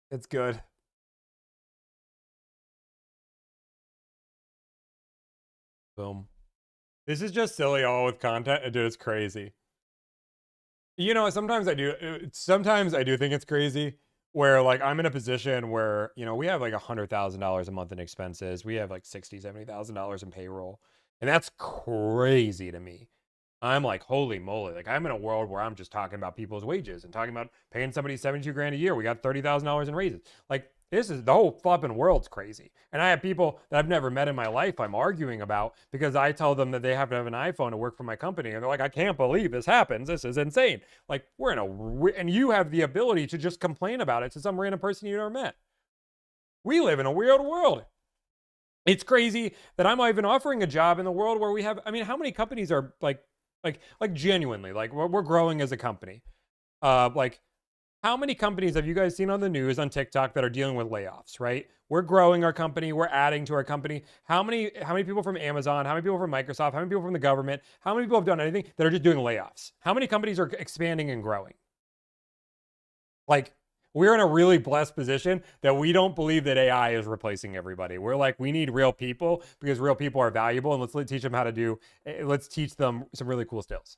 It's good. Boom. This is just silly all with content. Dude, it's crazy. You know, sometimes I do think it's crazy where like I'm in a position where, you know, we have like $100,000 a month in expenses. We have like $70,000 in payroll. And that's crazy to me. I'm like, holy moly. Like I'm in a world where I'm just talking about people's wages and talking about paying somebody 72 grand a year. We got $30,000 in raises. Like this is the whole flipping world's crazy. And I have people that I've never met in my life I'm arguing about because I tell them that they have to have an iPhone to work for my company. And they're like, I can't believe this happens. This is insane. Like we're in and you have the ability to just complain about it to some random person you never met. We live in a weird world. It's crazy that I'm even offering a job in the world where we have, I mean, how many companies are like genuinely, like we're growing as a company. Like how many companies have you guys seen on the news on TikTok that are dealing with layoffs, right? We're growing our company, we're adding to our company. How many people from Amazon, how many people from Microsoft, how many people from the government, how many people have done anything that are just doing layoffs? How many companies are expanding and growing? Like we're in a really blessed position that we don't believe that AI is replacing everybody. We're like, we need real people because real people are valuable, and let's teach them how to do. Let's teach them some really cool skills.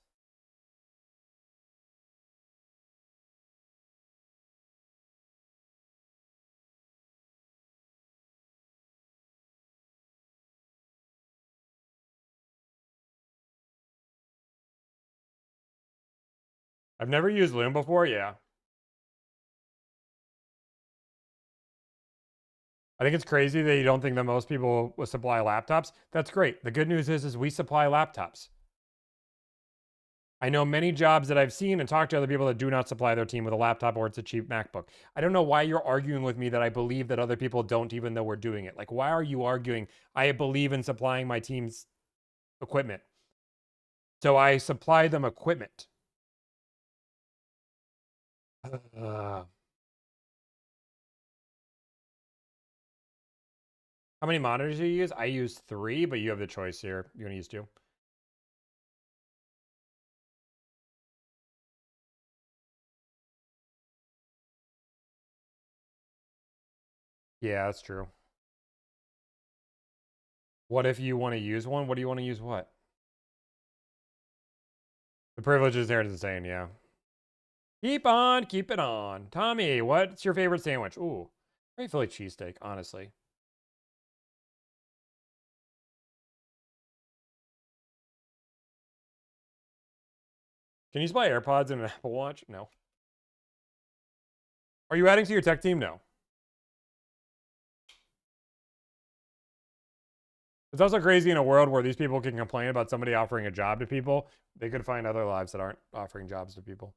I've never used Loom before. Yeah, I think it's crazy that you don't think that most people will supply laptops. That's great. The good news is we supply laptops. I know many jobs that I've seen and talked to other people that do not supply their team with a laptop or it's a cheap MacBook. I don't know why you're arguing with me that I believe that other people don't even know we're doing it. Like, why are you arguing? I believe in supplying my team's equipment. So I supply them equipment. How many monitors do you use? I use 3, but you have the choice here. You're gonna use 2. Yeah, that's true. What if you want to use one? What do you want to use what? The privileges there is insane, yeah. Keep on, keep it on. Tommy, what's your favorite sandwich? Ooh, I feel like cheesesteak, honestly. Can you supply AirPods and an Apple Watch? No. Are you adding to your tech team? No. It's also crazy in a world where these people can complain about somebody offering a job to people. They could find other lives that aren't offering jobs to people.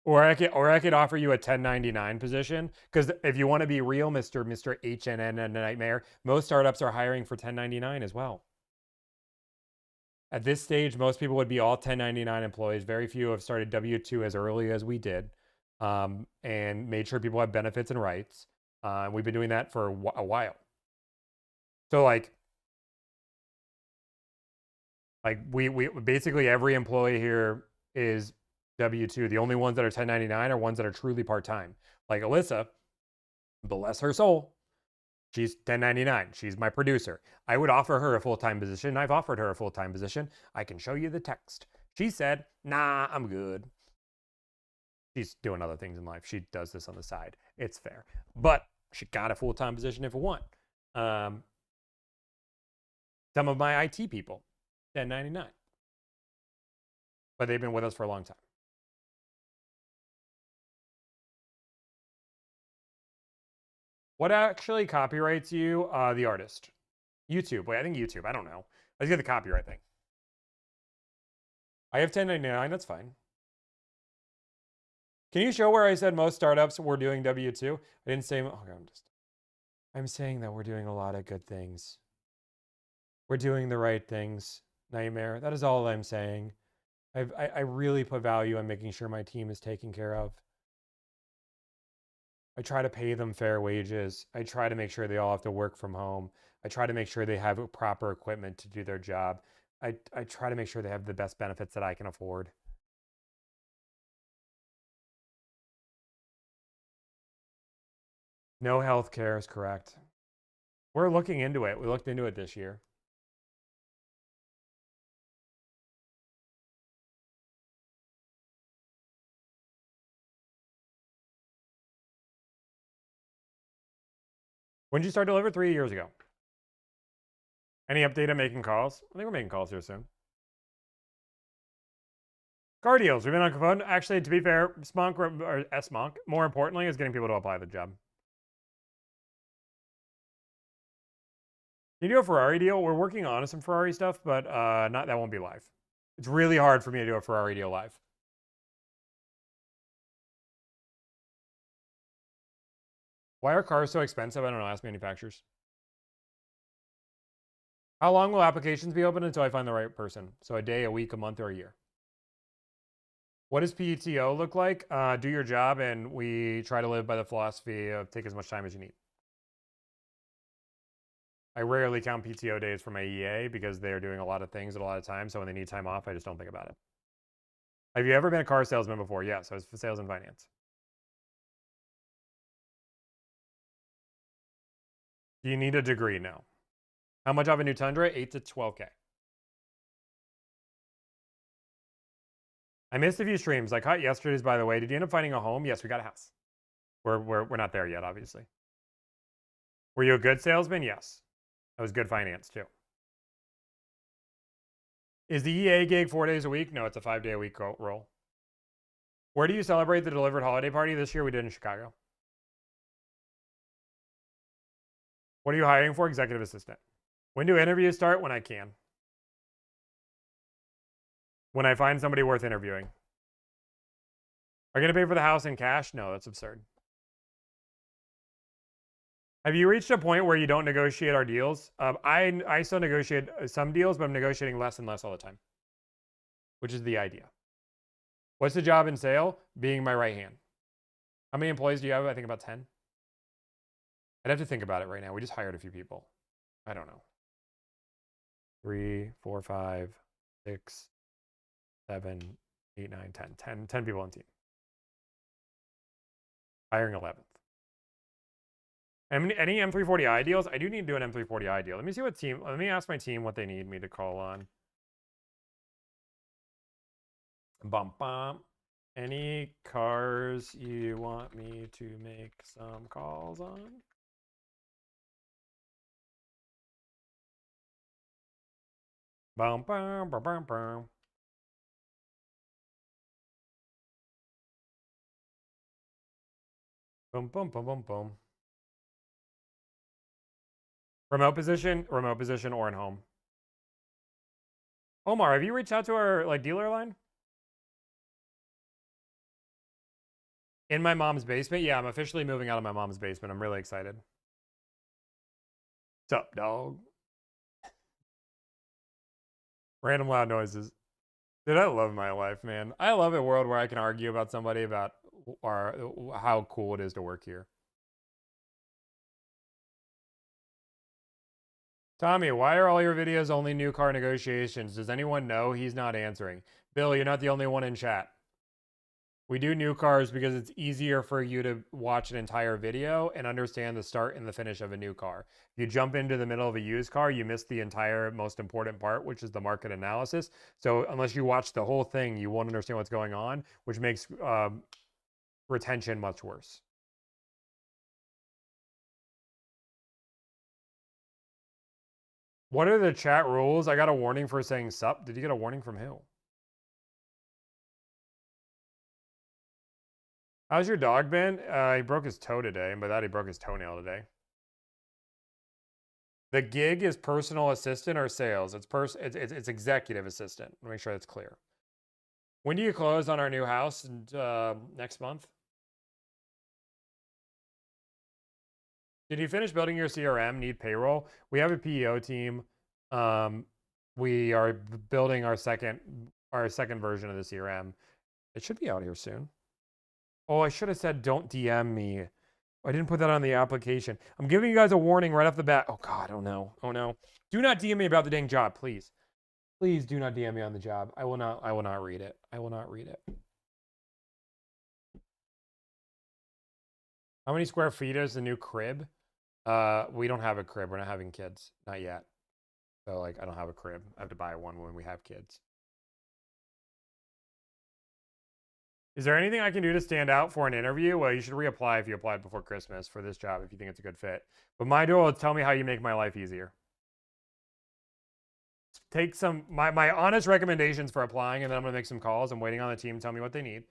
Or I could offer you a 1099 position, because if you want to be real, Mr. HNN and Nightmare, most startups are hiring for 1099 as well. At this stage, most people would be all 1099 employees. Very few have started W2 as early as we did, and made sure people have benefits and rights. We've been doing that for a while. So like we basically every employee here is W2. The only ones that are 1099 are ones that are truly part-time. Like Alyssa, bless her soul, she's 1099. She's my producer. I would offer her a full-time position. I've offered her a full-time position. I can show you the text. She said, nah, I'm good. She's doing other things in life. She does this on the side. It's fair. But she got a full-time position if it want. Some of my IT people, 1099. But they've been with us for a long time. What actually copyrights you? The artist. YouTube. Wait, I think YouTube. I don't know. Let's get the copyright thing. I have 1099. That's fine. Can you show where I said most startups were doing W2? I didn't say. Oh, I'm saying that we're doing a lot of good things. We're doing the right things, Nightmare. That is all I'm saying. I really put value on making sure my team is taken care of. I try to pay them fair wages. I try to make sure they all have to work from home. I try to make sure they have proper equipment to do their job. I try to make sure they have the best benefits that I can afford. No health care is correct. We're looking into it. We looked into it this year. When did you start Delivrd? 3 years ago. Any update on making calls? I think we're making calls here soon. Car deals. We've been on phone. Actually, to be fair, Smonk or S-Monk, more importantly, is getting people to apply the job. Can you do a Ferrari deal? We're working on some Ferrari stuff, but that won't be live. It's really hard for me to do a Ferrari deal live. Why are cars so expensive? I don't know. Ask manufacturers. How long will applications be open until I find the right person? So a day, a week, a month, or a year? What does PTO look like? Do your job, and we try to live by the philosophy of take as much time as you need. I rarely count PTO days for my EA because they're doing a lot of things at a lot of times. So when they need time off, I just don't think about it. Have you ever been a car salesman before? Yes, I was sales and finance. Do you need a degree? No. How much of a new Tundra? 8 to 12K. I missed a few streams. I caught yesterday's, by the way. Did you end up finding a home? Yes, we got a house. We're not there yet, obviously. Were you a good salesman? Yes. That was good finance, too. Is the EA gig 4 days a week? No, it's a 5-day-a-week role. Where do you celebrate the Delivrd holiday party? This year we did in Chicago. What are you hiring for? Executive assistant. When do interviews start? When I can. When I find somebody worth interviewing. Are you going to pay for the house in cash? No, that's absurd. Have you reached a point where you don't negotiate our deals? I still negotiate some deals, but I'm negotiating less and less all the time, which is the idea. What's the job in sale? Being my right hand. How many employees do you have? I think about 10. I'd have to think about it right now. We just hired a few people. I don't know. 3, 4, 5, 6, 7, 8, 9, 10. 10 people on team. Hiring 11th. Any M340i deals? I do need to do an M340i deal. Let me see what team. Let me ask my team what they need me to call on. Bum bum. Any cars you want me to make some calls on? Bum bum bum bum bum. Boom boom boom boom boom. Remote position, or in home. Omar, have you reached out to our dealer line? In my mom's basement? Yeah, I'm officially moving out of my mom's basement. I'm really excited. What's up, dog? Random loud noises. Dude, I love my life, man. I love a world where I can argue about somebody about how cool it is to work here. Tommy, why are all your videos only new car negotiations? Does anyone know? He's not answering. Bill, you're not the only one in chat. We do new cars because it's easier for you to watch an entire video and understand the start and the finish of a new car. If you jump into the middle of a used car, you miss the entire most important part, which is the market analysis. So unless you watch the whole thing, you won't understand what's going on, which makes retention much worse. What are the chat rules? I got a warning for saying sup. Did you get a warning from who? How's your dog been? He broke his toe today, and by that he broke his toenail today. The gig is personal assistant or sales. It's executive assistant. Let me make sure that's clear. When do you close on our new house? Next month? Did you finish building your CRM? Need payroll? We have a PEO team. We are building our second version of the CRM. It should be out here soon. Oh, I should have said don't DM me. I didn't put that on the application. I'm giving you guys a warning right off the bat. Oh God, oh no, oh no. Do not DM me about the dang job, please. Please do not DM me on the job. I will not read it. I will not read it. How many square feet is the new crib? We don't have a crib. We're not having kids. Not yet. So I don't have a crib. I have to buy one when we have kids. Is there anything I can do to stand out for an interview? Well, you should reapply if you applied before Christmas for this job if you think it's a good fit. But my goal is tell me how you make my life easier. Take some, my honest recommendations for applying, and then I'm going to make some calls. I'm waiting on the team to tell me what they need.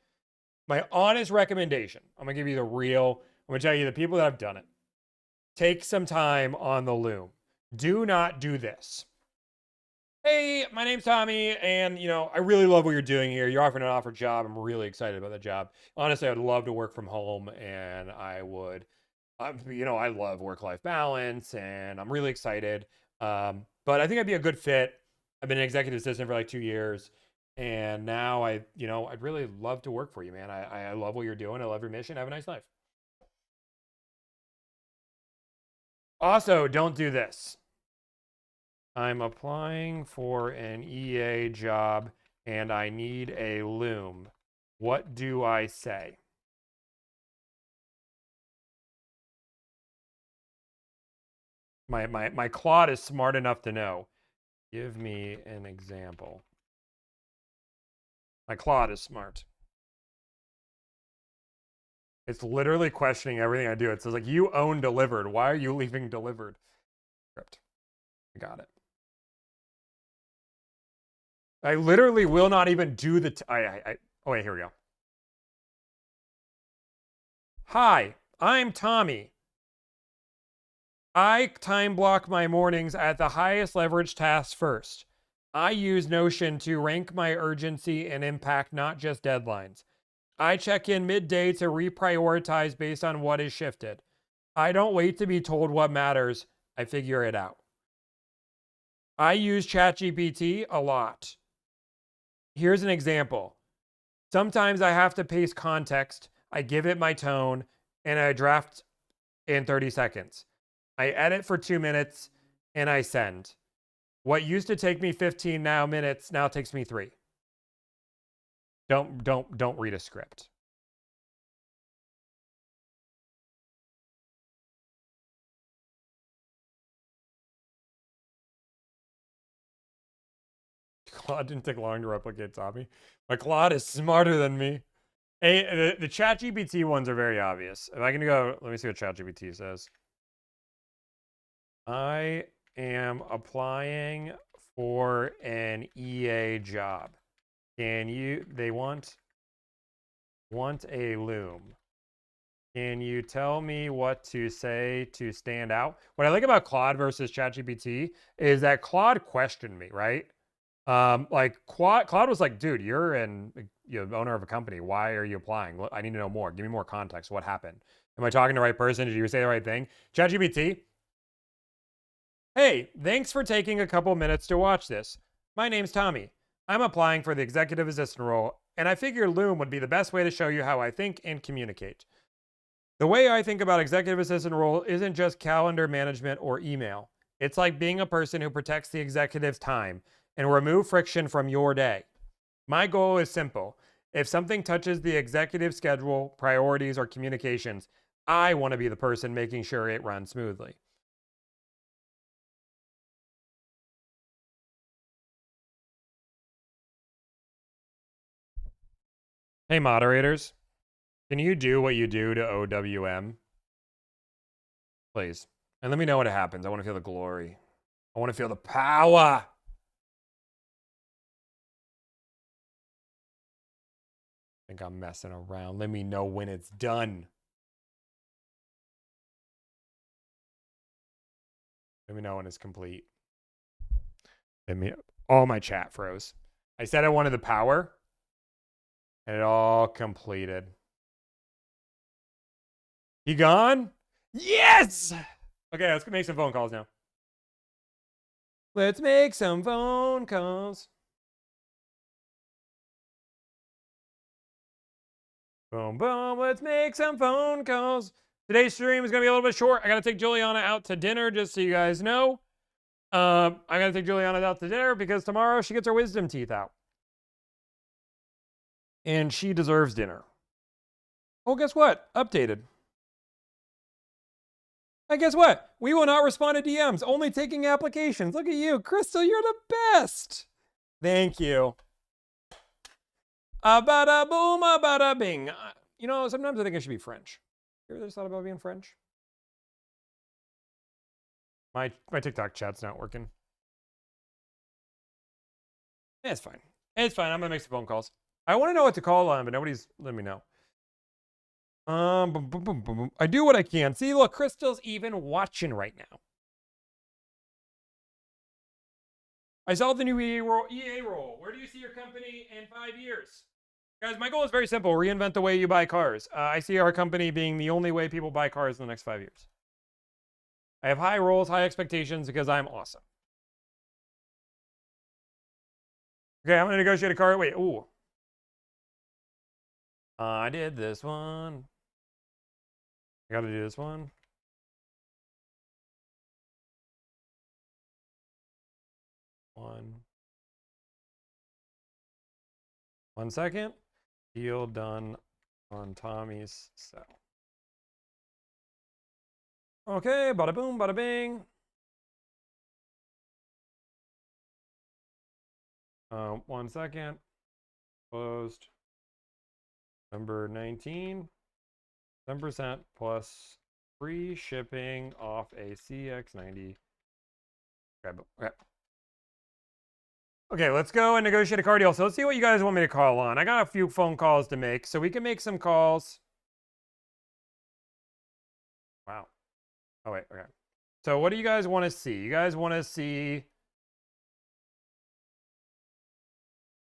My honest recommendation, I'm going to give you the real, I'm going to tell you the people that have done it. Take some time on the loom. Do not do this. Hey, my name's Tommy, and I really love what you're doing here. You're offering an offer job. I'm really excited about the job. Honestly, I'd love to work from home, and I love work-life balance, and I'm really excited. But I think I'd be a good fit. I've been an executive assistant for like 2 years, and now I'd really love to work for you, man. I love what you're doing. I love your mission. Have a nice life. Also, don't do this. I'm applying for an EA job and I need a loom. What do I say? My Claude is smart enough to know. Give me an example. My Claude is smart. It's literally questioning everything I do. It says you own Delivrd. Why are you leaving Delivrd? Script. I got it. I literally will not even do the. Oh wait, here we go. Hi, I'm Tommy. I time block my mornings at the highest leverage tasks first. I use Notion to rank my urgency and impact, not just deadlines. I check in midday to reprioritize based on what is shifted. I don't wait to be told what matters. I figure it out. I use ChatGPT a lot. Here's an example. Sometimes I have to paste context. I give it my tone and I draft in 30 seconds. I edit for 2 minutes and I send. What used to take me 15 minutes now takes me 3. Don't read a script. Claude didn't take long to replicate Tommy. My Claude is smarter than me. Hey, the ChatGPT ones are very obvious. If I can go, let me see what ChatGPT says. I am applying for an EA job. They want a loom. Can you tell me what to say to stand out? What I like about Claude versus ChatGPT is that Claude questioned me, right? Like Claude was like, dude, you're owner of a company. Why are you applying? I need to know more. Give me more context. What happened? Am I talking to the right person? Did you say the right thing? ChatGPT. Hey, thanks for taking a couple minutes to watch this. My name's Tommy. I'm applying for the executive assistant role, and I figure Loom would be the best way to show you how I think and communicate. The way I think about executive assistant role isn't just calendar management or email. It's like being a person who protects the executive's time and remove friction from your day. My goal is simple. If something touches the executive schedule, priorities, or communications, I want to be the person making sure it runs smoothly. Hey, moderators, can you do what you do to OWM? Please. And let me know what happens. I want to feel the glory. I want to feel the power. I think I'm messing around. Let me know when it's done. Let me know when it's complete. All my chat froze. I said I wanted the power, and it all completed. You gone? Yes! Okay, let's make some phone calls now. Let's make some phone calls. Boom, boom, let's make some phone calls. Today's stream is going to be a little bit short. I got to take Juliana out to dinner, just so you guys know. I got to take Juliana out to dinner because tomorrow she gets her wisdom teeth out. And she deserves dinner. Oh, guess what? Updated. And guess what? We will not respond to DMs, only taking applications. Look at you. Crystal, you're the best. Thank you. Bada boom, bada bing. You know, sometimes I think I should be French. You ever thought about being French? My TikTok chat's not working. It's fine. It's fine. I'm gonna make some phone calls. I want to know what to call on, but nobody's letting me know. I do what I can. See, look, Crystal's even watching right now. I saw the new EA role. Where do you see your company in 5 years? Guys, my goal is very simple. Reinvent the way you buy cars. I see our company being the only way people buy cars in the next 5 years. I have high roles, high expectations because I'm awesome. Okay, I'm going to negotiate a car. Wait, ooh. I did this one. I got to do this one. One second. Deal done on Tommy's cell. Okay, bada boom, bada bing. One second. Closed. Number 19. 10% plus free shipping off a CX90. Okay. Okay, let's go and negotiate a car deal. So let's see what you guys want me to call on. I got a few phone calls to make, so we can make some calls. Wow. Oh, wait, okay. So what do you guys want to see? You guys want to see...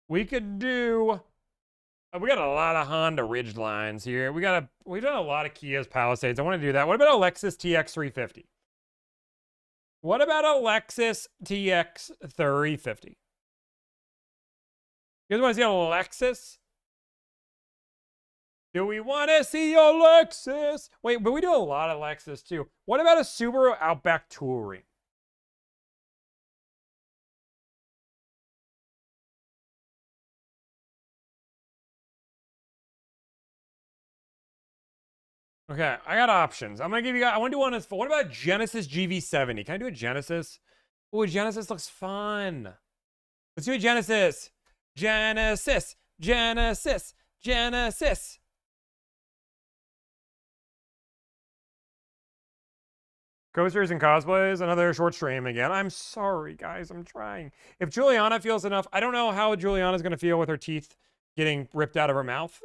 We could do... we got a lot of Honda Ridgelines here. We've done a lot of Kia's Palisades. I want to do that. What about a Lexus TX350? What about a Lexus TX350? You guys want to see a Lexus? Do we want to see your Lexus? Wait, but we do a lot of Lexus too. What about a Subaru Outback Touring? Okay, I got options. I'm gonna give you guys. I want to do one that's. What about Genesis GV70? Can I do a Genesis? Oh, Genesis looks fun. Let's do a Genesis. Genesis. Genesis. Genesis. Coasters and cosplays, another short stream again. I'm sorry, guys. I'm trying. If Juliana feels enough, I don't know how Juliana's going to feel with her teeth getting ripped out of her mouth.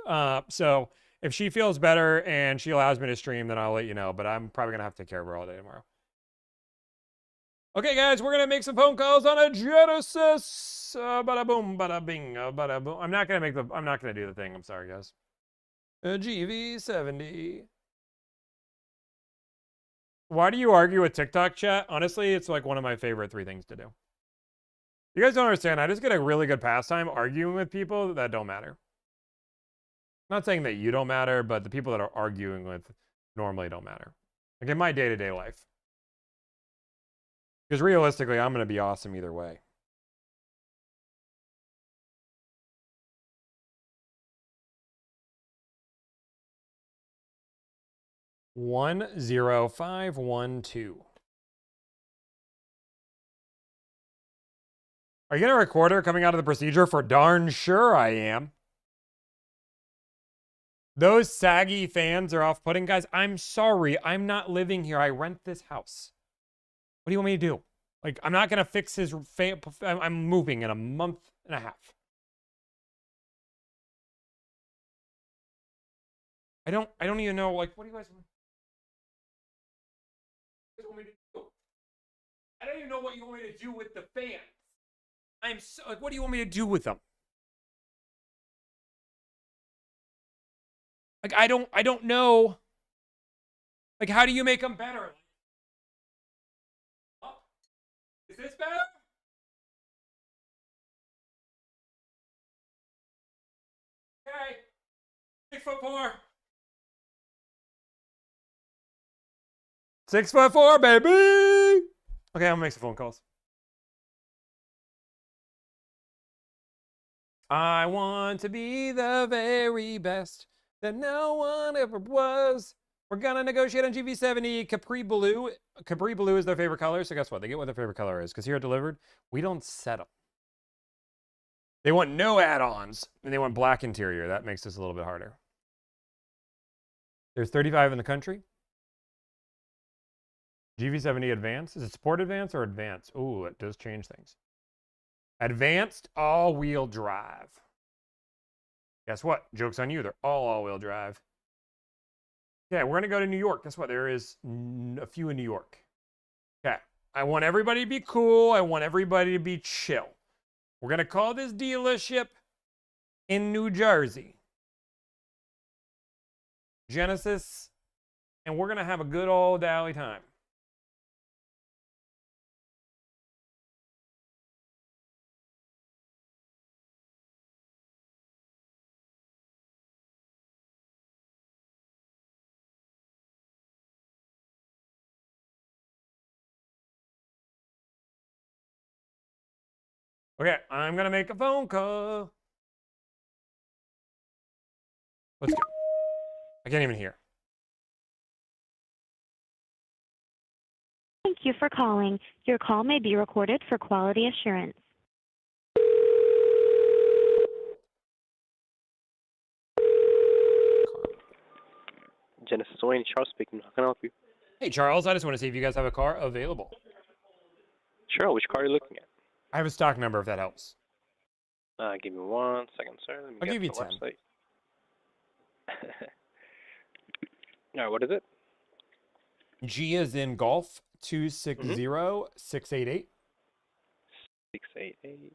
So if she feels better and she allows me to stream, then I'll let you know. But I'm probably going to have to take care of her all day tomorrow. Okay, guys, we're going to make some phone calls on a Genesis. Bada boom, bada bing, bada boom. I'm not going to do the thing. I'm sorry, guys. A GV70. Why do you argue with TikTok chat? Honestly, it's like one of my favorite 3 things to do. You guys don't understand. I just get a really good pastime arguing with people that don't matter. I'm not saying that you don't matter, but the people that are arguing with normally don't matter. Like in my day-to-day life. Because realistically, I'm going to be awesome either way. One 10512. Are you going to record her coming out of the procedure? For darn sure I am. Those saggy fans are off-putting. Guys, I'm sorry. I'm not living here. I rent this house. What do you want me to do? Like, I'm not going to fix his... I'm moving in a month and a half. I don't even know, like, what do you guys want me to do? I don't even know what you want me to do with the fans. I'm so, like, what do you want me to do with them? Like, I don't know. Like, how do you make them better? Oh, is this better? Okay. 6'4". 6'4", baby. Okay, I'm gonna make some phone calls. I want to be the very best that no one ever was. We're gonna negotiate on GV70. Capri Blue. Capri Blue is their favorite color, so guess what? They get what their favorite color is. Because here at Delivrd, we don't set them. They want no add-ons, and they want black interior. That makes this a little bit harder. There's 35 in the country. GV70 Advance. Is it Sport Advance or Advance? Ooh, it does change things. Advanced all-wheel drive. Guess what? Joke's on you. They're all-wheel drive. Okay, we're going to go to New York. Guess what? There is a few in New York. Okay. I want everybody to be cool. I want everybody to be chill. We're going to call this dealership in New Jersey Genesis, and we're going to have a good old dally time. Okay, I'm going to make a phone call. Let's go. I can't even hear. Thank you for calling. Your call may be recorded for quality assurance. Genesis Wayne, Charles speaking. How can I help you? Hey, Charles, I just want to see if you guys have a car available. Sure. Which car are you looking at? I have a stock number if that helps. Give me 1 second, sir. Let me I'll get give you the 10. website. All right, what is it? G is in golf, 260688. 688.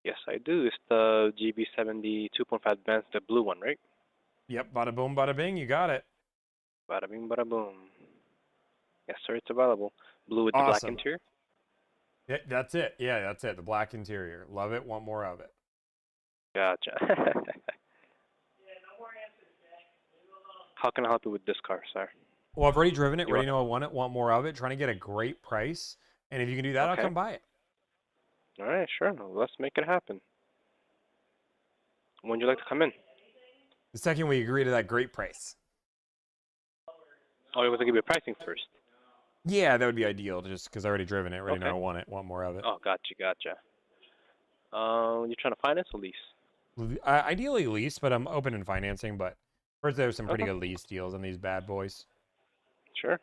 Yes, I do. It's the GB70 2.5 Advanced, the blue one, right? Yep, bada boom, bada bing, you got it. Bada bing, bada boom. Yes, sir, it's available. Blue with the black Awesome. interior. Yeah, that's it. Yeah, that's it. The black interior. Love it. Want more of it. Gotcha. How can I help you with this car, sir? Well, I've already driven it. You Already know I want it. Want more of it. Trying to get a great price. And if you can do that, I'll Okay. come buy it. All right, sure. Let's make it happen. When would you like to come in? The second we agree to that great price. Oh, you want to give you pricing first? Yeah, that would be ideal. Just because I already driven it. Already know Okay. I want it. Want more of it. Oh, gotcha. You trying to finance or lease? Ideally lease, but I'm open in financing. But first, there's some pretty Okay. good lease deals on these bad boys. Sure.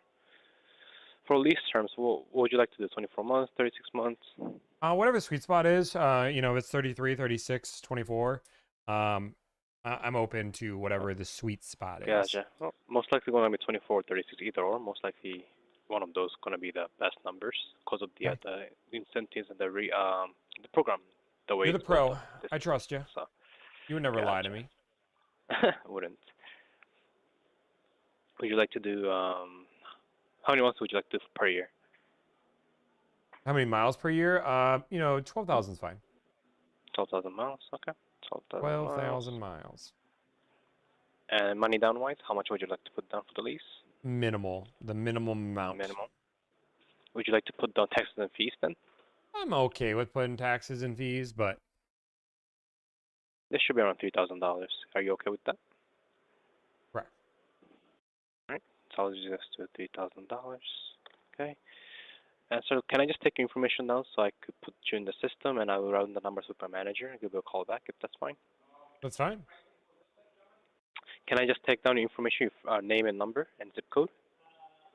For lease terms, what would you like to do? 24 months, 36 months? Whatever the sweet spot is, you know, if it's 33, 36, 24, I'm open to whatever the sweet spot is. Gotcha. Well, most likely going to be 24 or 36 either or. Most likely one of those going to be the best numbers because of the Okay. the incentives and the program, the way You're the it's built pro. up. I trust you. So, You would never lie to gotcha. me. Wouldn't. Would you like to do, how many months would you like to do per year? How many miles per year? You know, 12,000 is fine. 12,000 miles. Okay. 12,000 miles. 12,000 miles. And money down wise, how much would you like to put down for the lease? Minimal. The minimum amount. Minimum. Would you like to put down taxes and fees then? I'm okay with putting taxes and fees, but This should be around $3,000. Are you okay with that? correct. Alright, so I'll just do $3,000. Okay. And so can I just take your information down so I could put you in the system and I will run the numbers with my manager and give you a call back if that's fine? That's fine. Can I just take down your information, name and number and zip code?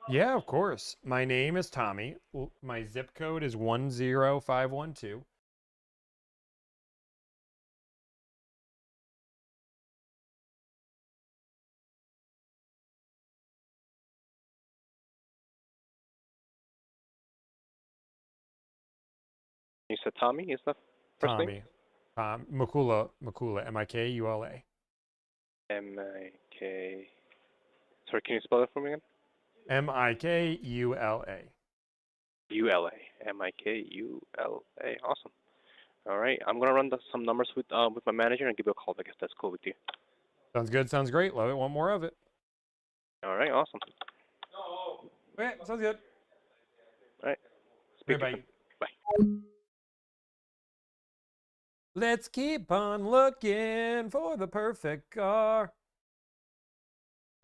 Yeah, of course. My name is Tommy. My zip code is 10512. You said Tommy is the first name? Tommy. Makula. Mikula. M-I-K... Sorry, can you spell it for me again? Mikula. U-L-A. M-I-K-U-L-A. Awesome. All right, I'm gonna run some numbers with my manager and give you a call back if that's cool with you. Sounds good. Sounds great. Love it. Want more of it. All right, awesome. Okay, sounds good. All right, speak to you Bye. soon. Bye. Let's keep on looking for the perfect car.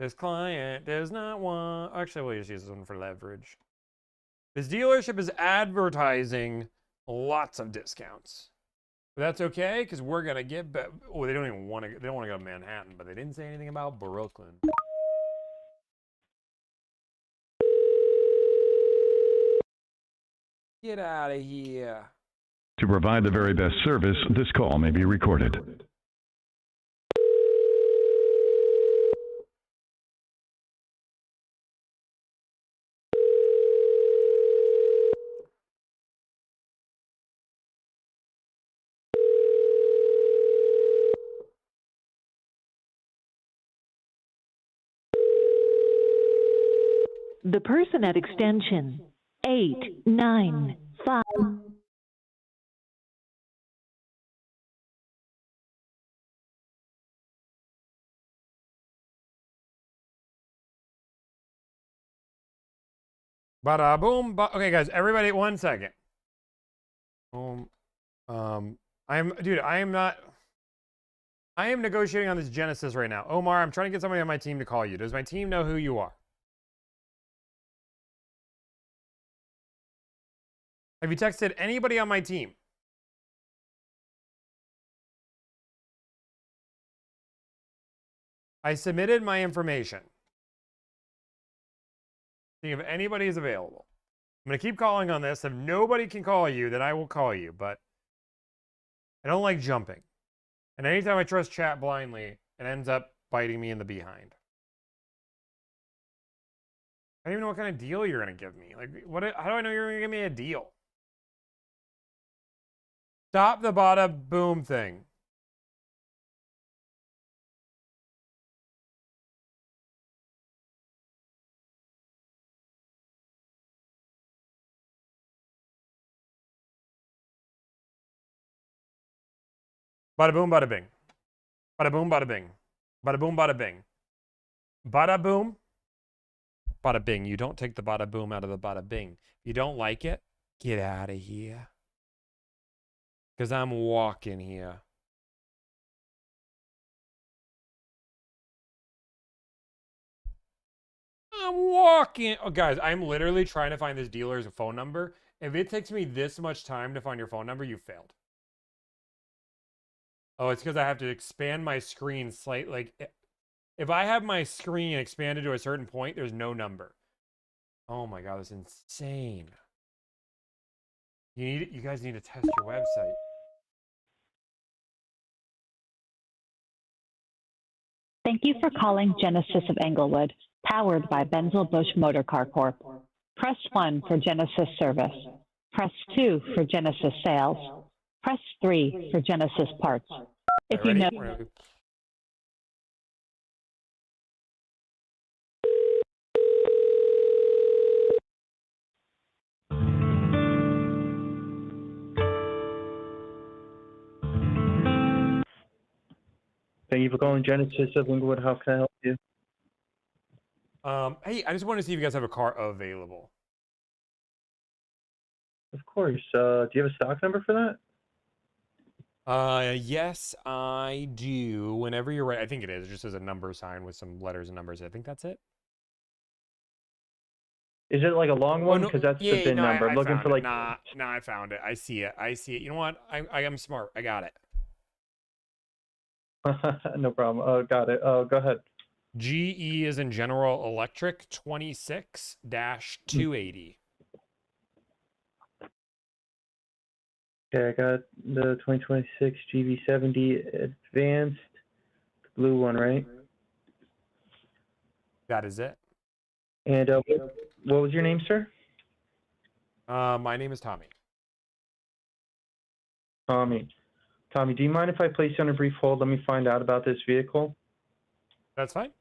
This client does not want... Actually, we'll just use this one for leverage. This dealership is advertising lots of discounts. But that's okay, because we're going to get... Oh, they don't even want to... They don't want to go to Manhattan, but they didn't say anything about Brooklyn. Get out of here. To provide the very best service, this call may be recorded. The person at extension 895. Bada boom. Okay, guys, everybody, 1 second. I am not. I am negotiating on this Genesis right now. Omar, I'm trying to get somebody on my team to call you. Does my team know who you are? Have you texted anybody on my team? I submitted my information. See if anybody is available. I'm going to keep calling on this. If nobody can call you, then I will call you. But I don't like jumping. And anytime I trust chat blindly, it ends up biting me in the behind. I don't even know what kind of deal you're going to give me. Like, how do I know you're going to give me a deal? Stop the bada boom thing. Bada boom, bada bing. Bada boom, bada bing. Bada boom, bada bing. Bada boom, bada bing. You don't take the bada boom out of the bada bing. If you don't like it, get out of here. Because I'm walking here. I'm walking. Oh, guys, I'm literally trying to find this dealer's phone number. If it takes me this much time to find your phone number, you failed. Oh, it's because I have to expand my screen slightly. Like, if I have my screen expanded to a certain point, there's no number. Oh my god, that's insane. You guys need to test your website. Thank you for calling Genesis of Englewood, powered by Benzel-Busch Motor Car Corp. Press 1 for Genesis service. Press 2 for Genesis sales. Press 3 for Genesis parts. If you know... Thank you for calling Genesis of Inglewood. How can I help you? Hey, I just want to see if you guys have a car available. Of course. Do you have a stock number for that? Yes, I do. Whenever you're ready. I think it is. It just as a number sign with some letters and numbers. I think that's it. Is it like a long one? no, Because that's yeah, the VIN no, number. I'm I looking found for it. like. Nah, I found it. I see it. I see it. You know what? I am smart. I got it. No problem. Oh, got it. Oh, go ahead. GE is in General Electric 26-280. Okay, I got the 2026 GV70 Advanced, the blue one, right? That is it. And what was your name, sir? My name is Tommy. Tommy. Tommy, do you mind if I place you on a brief hold? Let me find out about this vehicle. That's fine.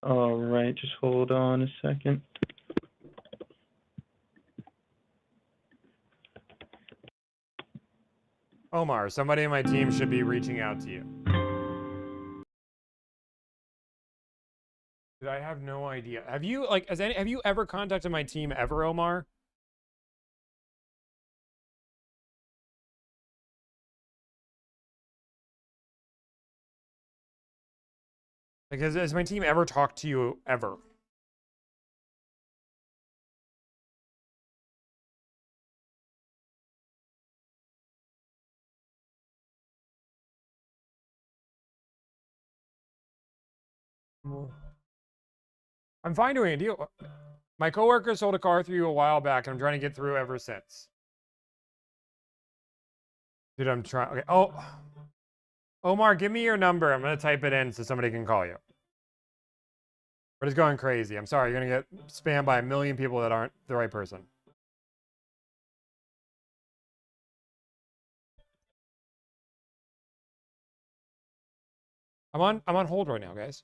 All right, just hold on a second. Omar, somebody on my team should be reaching out to you. I have no idea. Have you have you ever contacted my team ever, Omar? Like, has my team ever talked to you ever? I'm fine doing a deal. My coworker sold a car through you a while back, and I'm trying to get through ever since. Dude, I'm trying. Okay. Oh, Omar, give me your number. I'm gonna type it in so somebody can call you. We're just going crazy. I'm sorry. You're gonna get spammed by a million people that aren't the right person. I'm on hold right now, guys.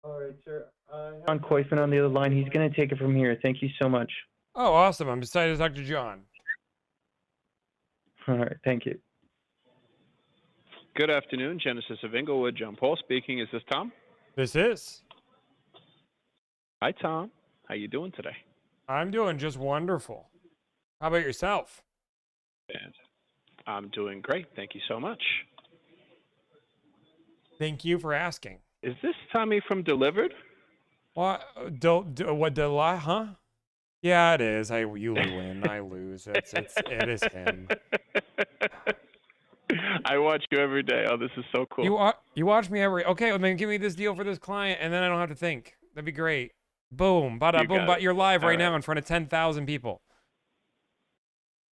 All right, sir. John Coifman on the other line. He's going to take it from here. Thank you so much. Oh, awesome. I'm excited to talk to John. All right, thank you. Good afternoon, Genesis of Inglewood. John Paul speaking. Is this Tom? This is. Hi, Tom. How you doing today? I'm doing just wonderful. How about yourself? And I'm doing great. Thank you so much. Thank you for asking. Is this Tommy from Delivrd? What? Huh? Yeah, it is. You win. I lose. It is him. I watch you every day. Oh, this is so cool. You watch me every. Okay, well, then give me this deal for this client, and then I don't have to think. That'd be great. Boom, bada boom, but you're live right now in front of 10,000 people.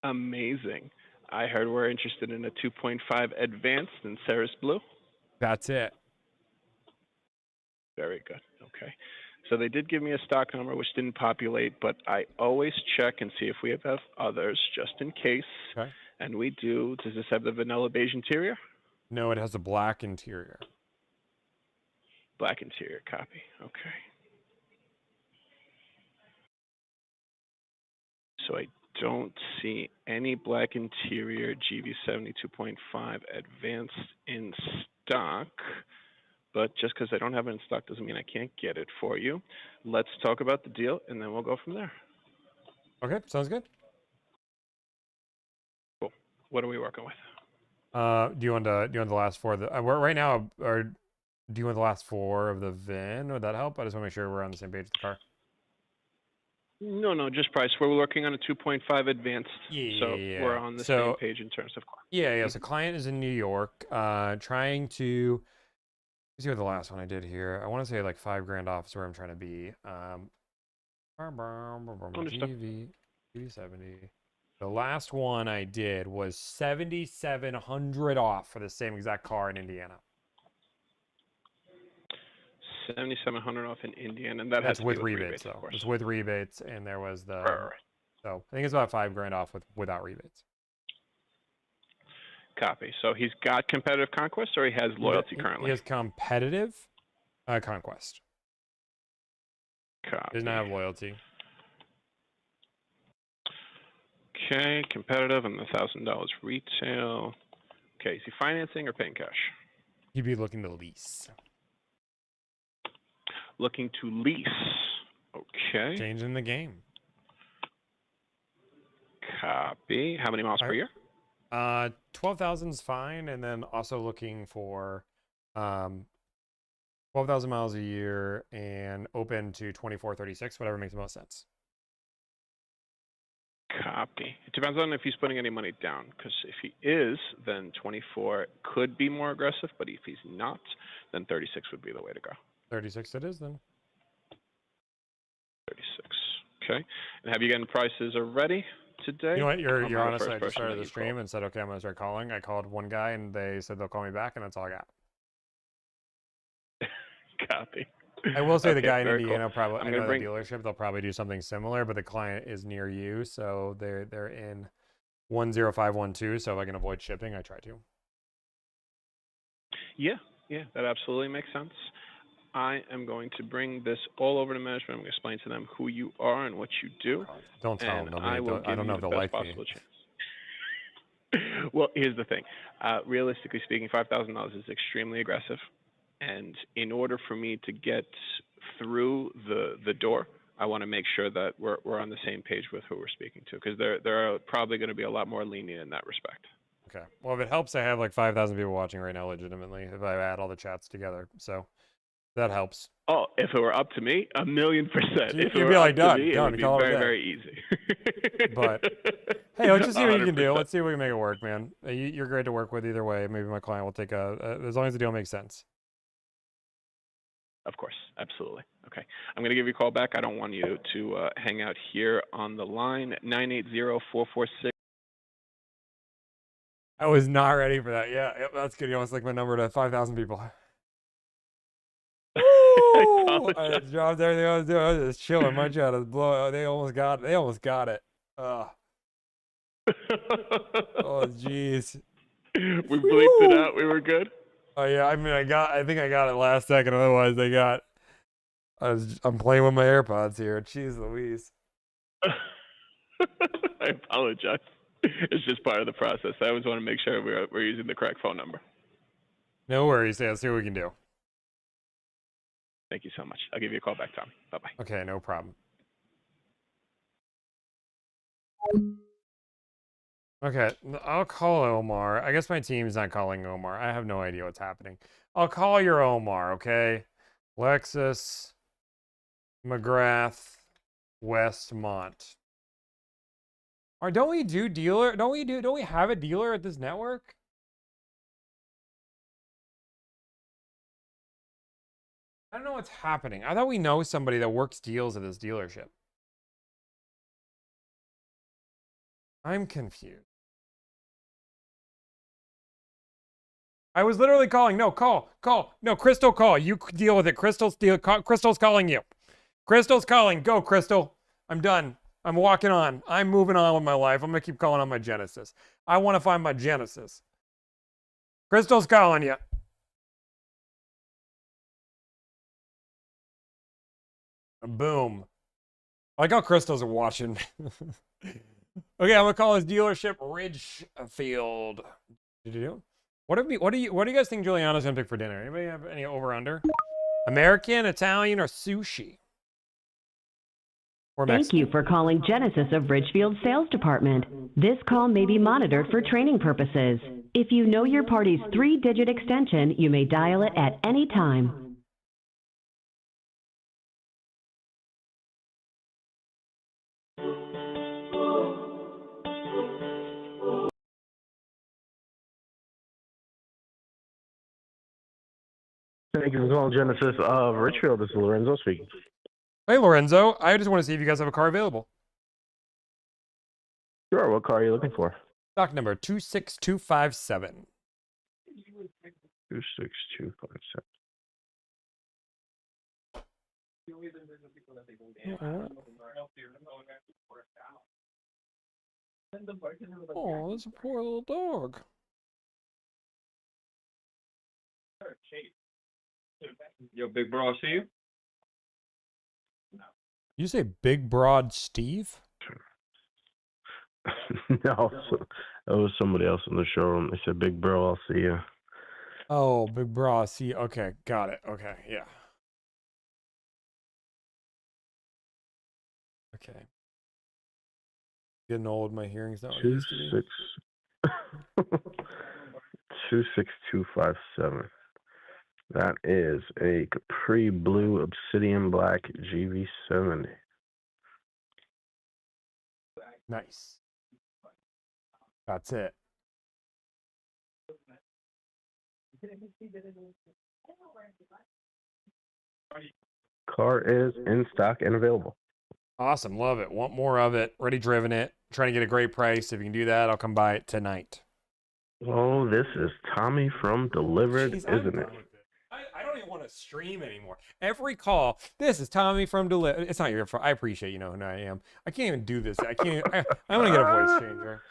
Amazing. I heard we're interested in a 2.5 Advanced in Ceres Blue. That's it. Very good. Okay. So they did give me a stock number, which didn't populate, but I always check and see if we have others, just in case. Okay. And we do. Does this have the vanilla beige interior? No, it has a black interior. Black interior, copy. Okay. So I don't see any black interior GV70 2.5 advanced in stock. But just because I don't have it in stock doesn't mean I can't get it for you. Let's talk about the deal, and then we'll go from there. Okay, sounds good. Cool. What are we working with? Do you want the last four? We're right now, or do you want the last four of the VIN? Would that help? I just want to make sure we're on the same page with the car. No, just price. We're working on a 2.5 advanced, so Yeah. we're on the same page in terms of car. Yeah. So client is in New York, trying to. Let's see what the last one I did here. I want to say like $5,000 off is where I'm trying to be. GV70. The last one I did was $7,700 off for the same exact car in Indiana. $7,700 off in Indiana, and that's with rebates though. It's with rebates, and there was the. Right. So I think it's about $5,000 off without rebates. Copy. So he's got competitive conquest, or he has loyalty currently? He has competitive conquest. Copy. Does not have loyalty. Okay, competitive and the $1,000 retail. Okay, is he financing or paying cash? He'd be looking to lease. Looking to lease. Okay. Changing the game. Copy. How many miles per year? 12,000 is fine, and then also looking for 12,000 miles a year and open to 2436, whatever makes the most sense. Copy. It depends on if he's putting any money down, because if he is, then 24 could be more aggressive, but if he's not, then 36 would be the way to go. 36 it is then. 36. Okay. And have you gotten prices already today? You know what? You're I'm the honest. first I just person started that the you stream called. and said, okay, I'm going to start calling. I called one guy, and they said they'll call me back, and that's all I got. Copy. I will say the Okay, guy in very Indiana cool. probably, I'm I gonna know bring- the dealership, they'll probably do something similar, but the client is near you, so they're in 10512, so if I can avoid shipping, I try to. Yeah, that absolutely makes sense. I am going to bring this all over to management. I'm going to explain to them who you are and what you do. Don't tell and them. I will I don't know if they'll like me. Well, here's the thing. Realistically speaking, $5,000 is extremely aggressive. And in order for me to get through the door, I want to make sure that we're on the same page with who we're speaking to, because they're probably going to be a lot more lenient in that respect. Okay. Well, if it helps, I have like 5,000 people watching right now, legitimately, if I add all the chats together. So that helps. Oh, if it were up to me, 1,000,000%. You'd If be it were like, up done, to me, it done, would be call it a very, day. very easy. But hey, let's just see what you can do. 100%. Let's see if we can make it work, man. You're great to work with either way. Maybe my client will take as long as the deal makes sense. Of course, absolutely. Okay, I'm going to give you a call back. I don't want you to hang out here on the line. 980-446. I was not ready for that. Yeah, yep, that's good. You almost like my number to 5,000 people. I dropped everything I was doing. I was just chilling. My chat is blow. They almost got it. Oh, jeez. We bleeped it out. We were good. Oh yeah, I mean, I think I got it last second. Otherwise, I'm playing with my AirPods here. Jeez Louise. I apologize. It's just part of the process. I always want to make sure we're using the correct phone number. No worries. Yeah, let's see what we can do. Thank you so much. I'll give you a call back, Tommy. Bye-bye. Okay, no problem. Okay, I'll call Omar. I guess my team's not calling Omar. I have no idea what's happening. I'll call your Omar, okay? Lexus, McGrath, Westmont. Or don't we do dealer? Don't we have a dealer at this network? I don't know what's happening. I thought we know somebody that works deals at this dealership. I'm confused. I was literally calling. No, call. No, Crystal, call. You deal with it. Crystal's calling you. Crystal's calling. Go, Crystal. I'm done. I'm walking on. I'm moving on with my life. I'm going to keep calling on my Genesis. I want to find my Genesis. Crystal's calling you. Boom. I like how Crystals are watching. Okay, I'm gonna call his dealership Ridgefield. What do you guys think Giuliano's gonna pick for dinner? Anybody have any over under? American, Italian, or sushi? Or Mexican? Thank you for calling Genesis of Ridgefield Sales Department. This call may be monitored for training purposes. If you know your party's 3-digit extension, you may dial it at any time. Thank you for calling Genesis of Richfield. This is Lorenzo speaking. Hey, Lorenzo. I just want to see if you guys have a car available. Sure. What car are you looking for? Stock number 26257. 26257. Oh, that's a poor little dog. Yo, big bro, I see you. You say Big Broad Steve? No, it was somebody else in the showroom. They said, "Big bro, I'll see you." Oh, Big Bra. See, okay, got it. Okay, yeah. Okay. Getting old, my hearing's not what it used to be. 26257. That is a Capri Blue Obsidian Black GV70. Nice. That's it. Car is in stock and available. Awesome, love it. Want more of it. Already driven it. Trying to get a great price. If you can do that, I'll come buy it tonight. Oh, this is Tommy from Delivrd, Jeez, isn't it? I don't even want to stream anymore. Every call, this is Tommy from Delivrd. It's not your fault. I appreciate you know who I am. I can't even do this. I can't. I want to get a voice changer.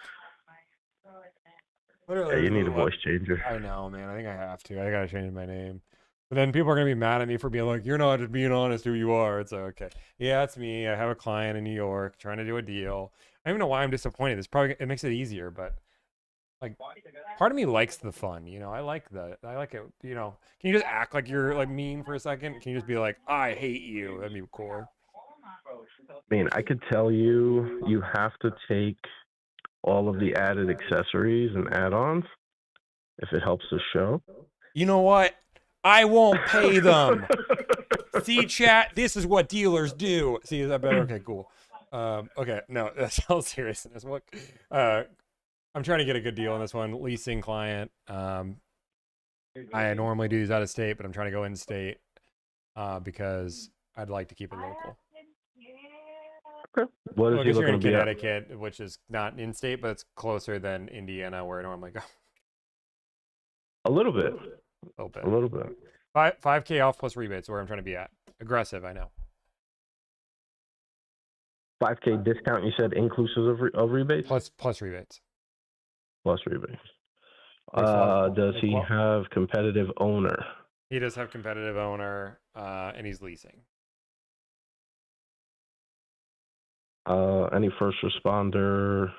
Yeah, you need a voice changer. I know, man. I think I have to. I gotta change my name. But then people are gonna be mad at me for being like, "You're not just being honest who you are." It's like, okay. Yeah, it's me. I have a client in New York trying to do a deal. I don't even know why I'm disappointed. It makes it easier, but like, part of me likes the fun. You know, I like it. You know, can you just act like you're like mean for a second? Can you just be like, "I hate you"? That'd be cool. I mean, I could tell you, you have to take all of the added accessories and add-ons if it helps the show. You know what? I won't pay them. See, chat, this is what dealers do. See, is that better? Okay, cool. Okay, no, that's all seriousness. Look, I'm trying to get a good deal on this one. Leasing client. I normally do these out of state, but I'm trying to go in state because I'd like to keep it local. Okay. What is he you're in looking to be at? Connecticut, which is not in state, but it's closer than Indiana, where I normally go. A little bit. A little bit. A little bit. 5K off plus rebates, where I'm trying to be at. Aggressive, I know. 5K discount, you said, inclusive of rebates? Plus rebates. Plus rebates. Does he have competitive owner? He does have competitive owner, and he's leasing. Any first responder,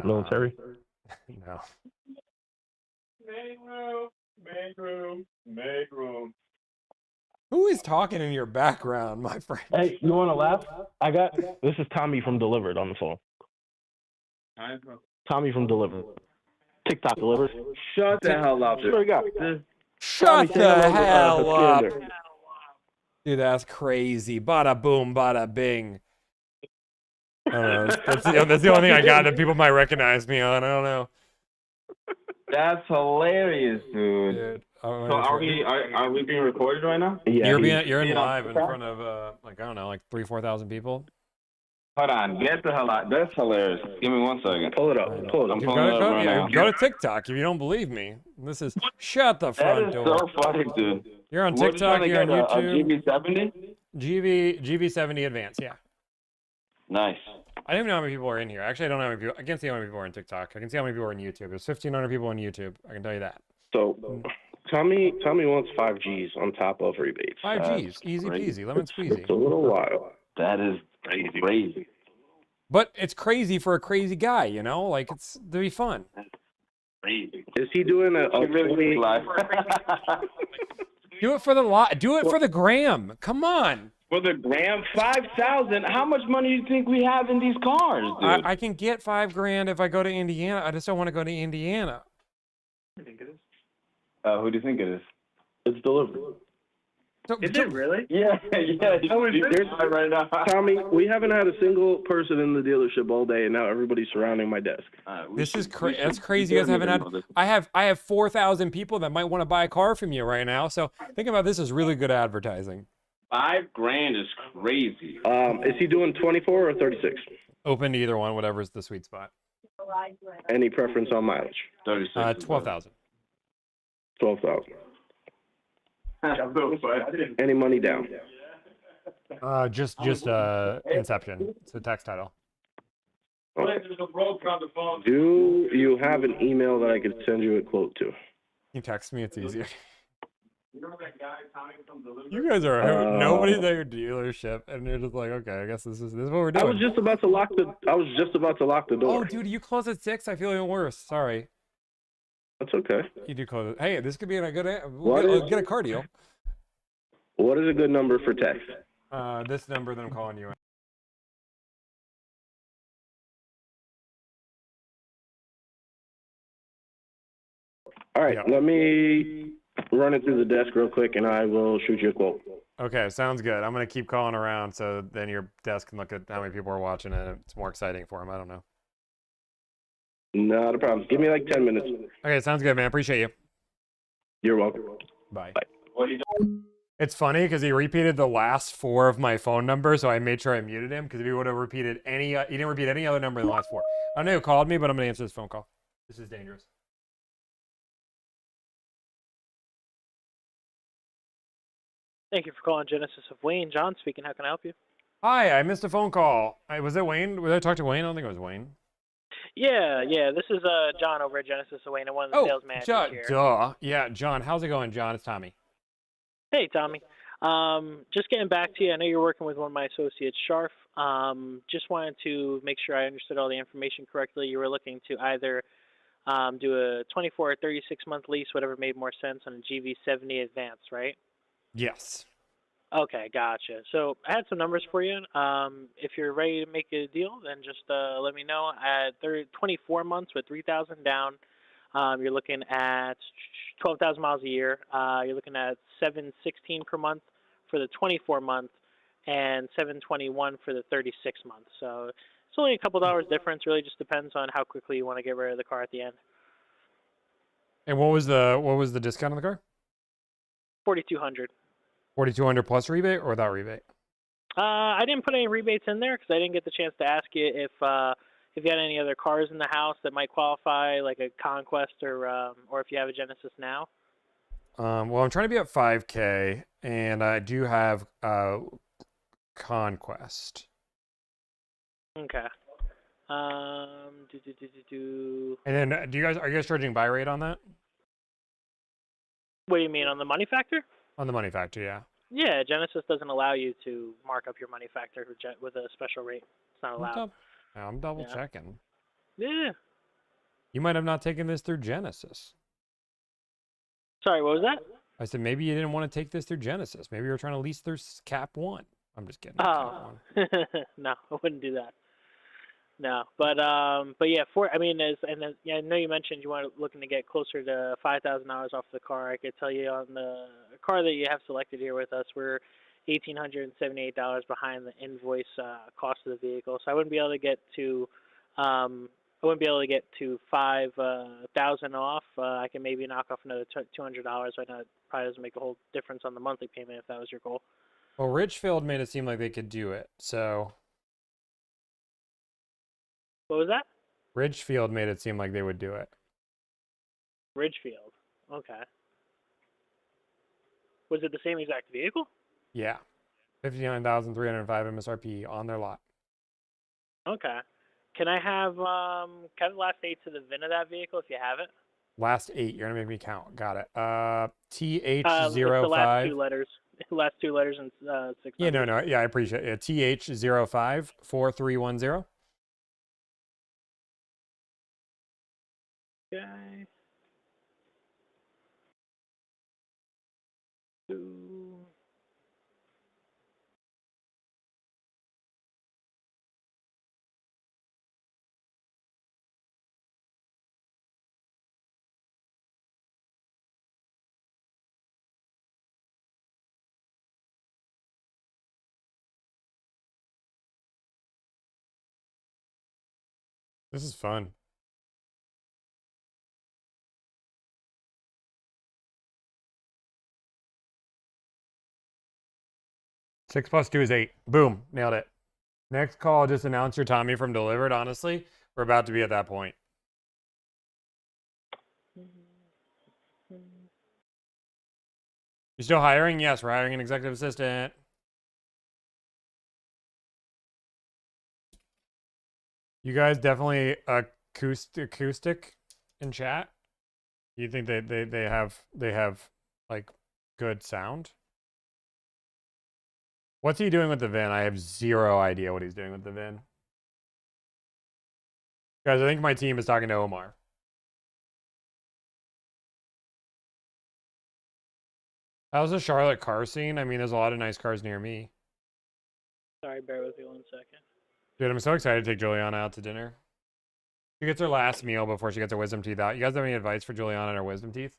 military? No. Make room. Who is talking in your background, my friend? Hey, you want to laugh? This is Tommy from Delivrd on the phone. Tommy from Delivrd. TikTok Delivrd. Shut the hell up. Sure you got. Shut the hell up. Dude, that's crazy. Bada boom, bada bing. I don't know. That's the only thing I got that people might recognize me on. I don't know. That's hilarious, dude. So are we being recorded right now? Yeah. You're in live in front of like, I don't know, like 3,000-4,000 people. Hold on, get the hell out. That's hilarious. Give me 1 second. Pull it up. I'm pulling it up right now. Go to TikTok if you don't believe me. This is shut the front door. That is so funny, dude. You're on TikTok. You're on YouTube. GV70? GV70 Advance, yeah. Nice. I don't even know how many people are in here. Actually, I don't know how many people. I can't see how many people are on TikTok. I can see how many people are on YouTube. There's 1,500 people on YouTube. I can tell you that. So, Tommy wants 5Gs on top of rebates. 5Gs, easy peasy, lemon squeezy. It's a little wild. That is crazy. But it's crazy for a crazy guy, you know? Like, it's to be fun. Crazy. Is he doing a 20? Do it for the lot. Do it for the gram. Come on. For the gram, 5,000. How much money do you think we have in these cars, dude? I can get $5,000 if I go to Indiana. I just don't want to go to Indiana. Who do you think it is? Who do you think it is? It's Delivrd. Is it really? Yeah. There's right now. Tommy, we haven't had a single person in the dealership all day, and now everybody's surrounding my desk. This is crazy. That's crazy. You guys haven't had. I have 4,000 people that might want to buy a car from you right now. So think about this as really good advertising. $5,000 is crazy. Is he doing 24 or 36? Open to either one, whatever's the sweet spot. Any preference on mileage? 36. 12,000. 12,000. Any money down? Just Inception. It's a text title. Do you have an email that I could send you a quote to? You text me, it's easier. You guys are nobody's at your dealership, and you're just like, okay, I guess this is what we're doing. I was just about to lock the door. Oh, dude, you close at 6. I feel even worse. Sorry. That's okay. You do close it. Hey, this could be a good. We'll get a car deal. What is a good number for text? This number that I'm calling you. All right, Let me run it through the desk real quick, and I will shoot you a quote. Okay, sounds good. I'm gonna keep calling around, so then your desk can look at how many people are watching it. It's more exciting for them. I don't know. Not a problem. Give me like 10 minutes. Okay, sounds good, man. Appreciate you. You're welcome. Bye. What are you doing? It's funny because he repeated the last 4 of my phone number, so I made sure I muted him because if he would have repeated he didn't repeat any other number in the last 4. I don't know who called me, but I'm gonna answer this phone call. This is dangerous. Thank you for calling Genesis of Wayne. John speaking. How can I help you? Hi, I missed a phone call. Was it Wayne? Was I talk to Wayne? I don't think it was Wayne. Yeah. This is John over at Genesis of Wayne. I'm one of the sales managers here. Duh. Yeah, John. How's it going, John? It's Tommy. Hey, Tommy. Just getting back to you. I know you're working with one of my associates, Sharf. Just wanted to make sure I understood all the information correctly. You were looking to either do a 24 or 36-month lease, whatever made more sense, on a GV70 Advance, right? Yes. Okay, gotcha. So I had some numbers for you. If you're ready to make a deal, then just let me know. At 24 months with 3,000 down, you're looking at 12,000 miles a year. You're looking at $716 per month for the 24 month, and $721 for the 36 months. So it's only a couple dollars difference. Really, just depends on how quickly you want to get rid of the car at the end. And what was the discount on the car? 4,200. 4,200 plus rebate or without rebate? I didn't put any rebates in there because I didn't get the chance to ask you if you had any other cars in the house that might qualify, like a Conquest or if you have a Genesis now. Well, I'm trying to be at 5K, and I do have Conquest. Okay. And then, are you guys charging buy rate on that? What do you mean, on the money factor? On the money factor, yeah. Yeah, Genesis doesn't allow you to mark up your money factor with a special rate. It's not allowed. I'm double checking. Yeah. You might have not taken this through Genesis. Sorry, what was that? I said maybe you didn't want to take this through Genesis. Maybe you were trying to lease through Cap 1. I'm just kidding. Oh, no, I wouldn't do that. No, but yeah, I know you mentioned you were looking to get closer to $5,000 off the car. I could tell you on the car that you have selected here with us, we're $1,878 behind the invoice cost of the vehicle. So I wouldn't be able to get to $5,000 off. I can maybe knock off another $200. I know it probably doesn't make a whole difference on the monthly payment if that was your goal. Well, Richfield made it seem like they could do it, so. What was that? Ridgefield made it seem like they would do it. Ridgefield. Okay. Was it the same exact vehicle? Yeah. $59,305 MSRP on their lot. Okay. Can I have kind of the last 8 to the VIN of that vehicle if you have it? Last 8. You're gonna make me count. Got it. It's the last 2 TH05. letters. Last 2 letters and 6 Yeah, numbers. no. Yeah, I appreciate it. TH05 4310. Okay. 2. This is fun. Six plus 2 is 8. Boom. Nailed it. Next call, just announce your Tommy from Delivrd. Honestly, we're about to be at that point. You still hiring? Yes, we're hiring an executive assistant. You guys definitely acoustic in chat. You think they have like good sound? What's he doing with the VIN? I have zero idea what he's doing with the VIN. Guys, I think my team is talking to Omar. How's the Charlotte car scene? I mean, there's a lot of nice cars near me. Sorry, bear with me 1 second. Dude, I'm so excited to take Juliana out to dinner. She gets her last meal before she gets her wisdom teeth out. You guys have any advice for Juliana and her wisdom teeth?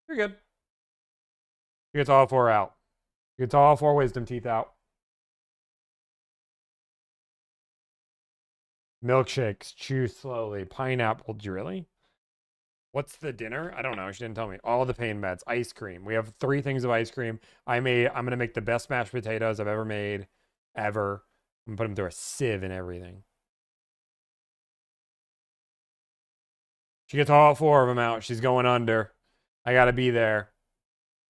You're good. She gets all 4 out. She gets all 4 wisdom teeth out. Milkshakes, chew slowly. Pineapple, really? What's the dinner? I don't know. She didn't tell me. All the pain meds. Ice cream. We have 3 things of ice cream. I'm going to make the best mashed potatoes I've ever made. Ever. I'm going to put them through a sieve and everything. She gets all 4 of them out. She's going under. I got to be there.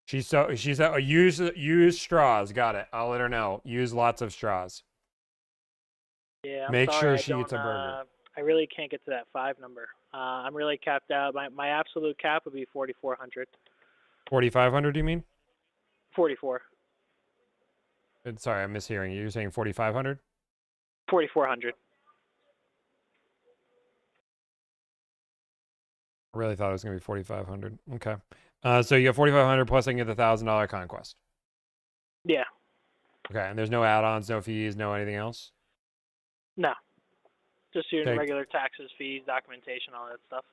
She said, oh, use straws. Got it. I'll let her know. Use lots of straws. Yeah, I'm Make sorry, sure I she don't, eats a burger. I really can't get to that 5 number. I'm really capped out. My absolute cap would be 4,400. 4,500, you mean? 44. Sorry, I'm mishearing you. You're saying 4,500? 4,400. I really thought it was going to be 4,500. Okay. So you have 4,500 plus I can get the $1,000 conquest. Yeah. Okay, and there's no add-ons, no fees, no anything else? No. Just your Okay. regular taxes, fees, documentation, all that stuff.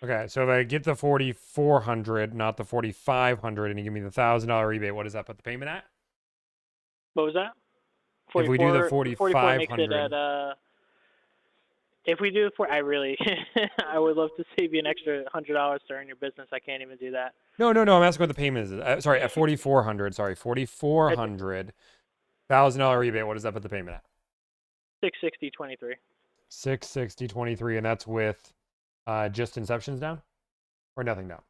Okay, so if I get the 4,400, not the 4,500, and you give me the $1,000 rebate, what does that put the payment at? What was that? If we do the 44 makes it 4,500. at, if we do I really, I would love to save you an extra $100 to earn your business. I can't even do that. No, I'm asking what the payment is. Sorry, at 4,400. Sorry, 4,400. $1,000 rebate. What does that put the payment at? 660.23. 660.23, and that's with just inceptions down, or nothing down.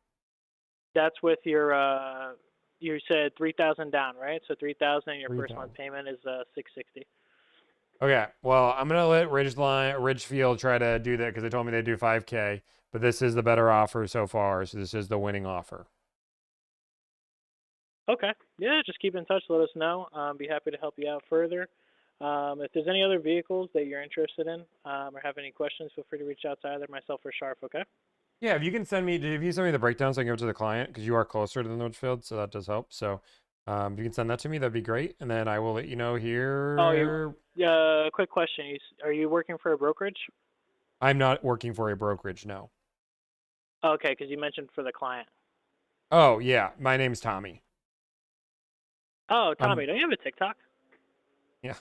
That's with your you said 3,000 down, right? So 3,000. Your first 3,000. month payment is 660. Okay, well, I'm gonna let Ridgefield try to do that because they told me they'd do 5K, but this is the better offer so far, so this is the winning offer. Okay. Yeah, just keep in touch. Let us know. Be happy to help you out further. If there's any other vehicles that you're interested in or have any questions, feel free to reach out to either myself or Sharp, okay? Yeah, if you send me the breakdown so I can give it to the client, because you are closer to the Ridgefield, so that does help. So if you can send that to me, that'd be great, and then I will let you know here. Oh, quick question. Are you working for a brokerage? I'm not working for a brokerage, no. Okay, because you mentioned for the client. Oh, yeah, my name's Tommy. Oh, Tommy, don't you have a TikTok? Yeah.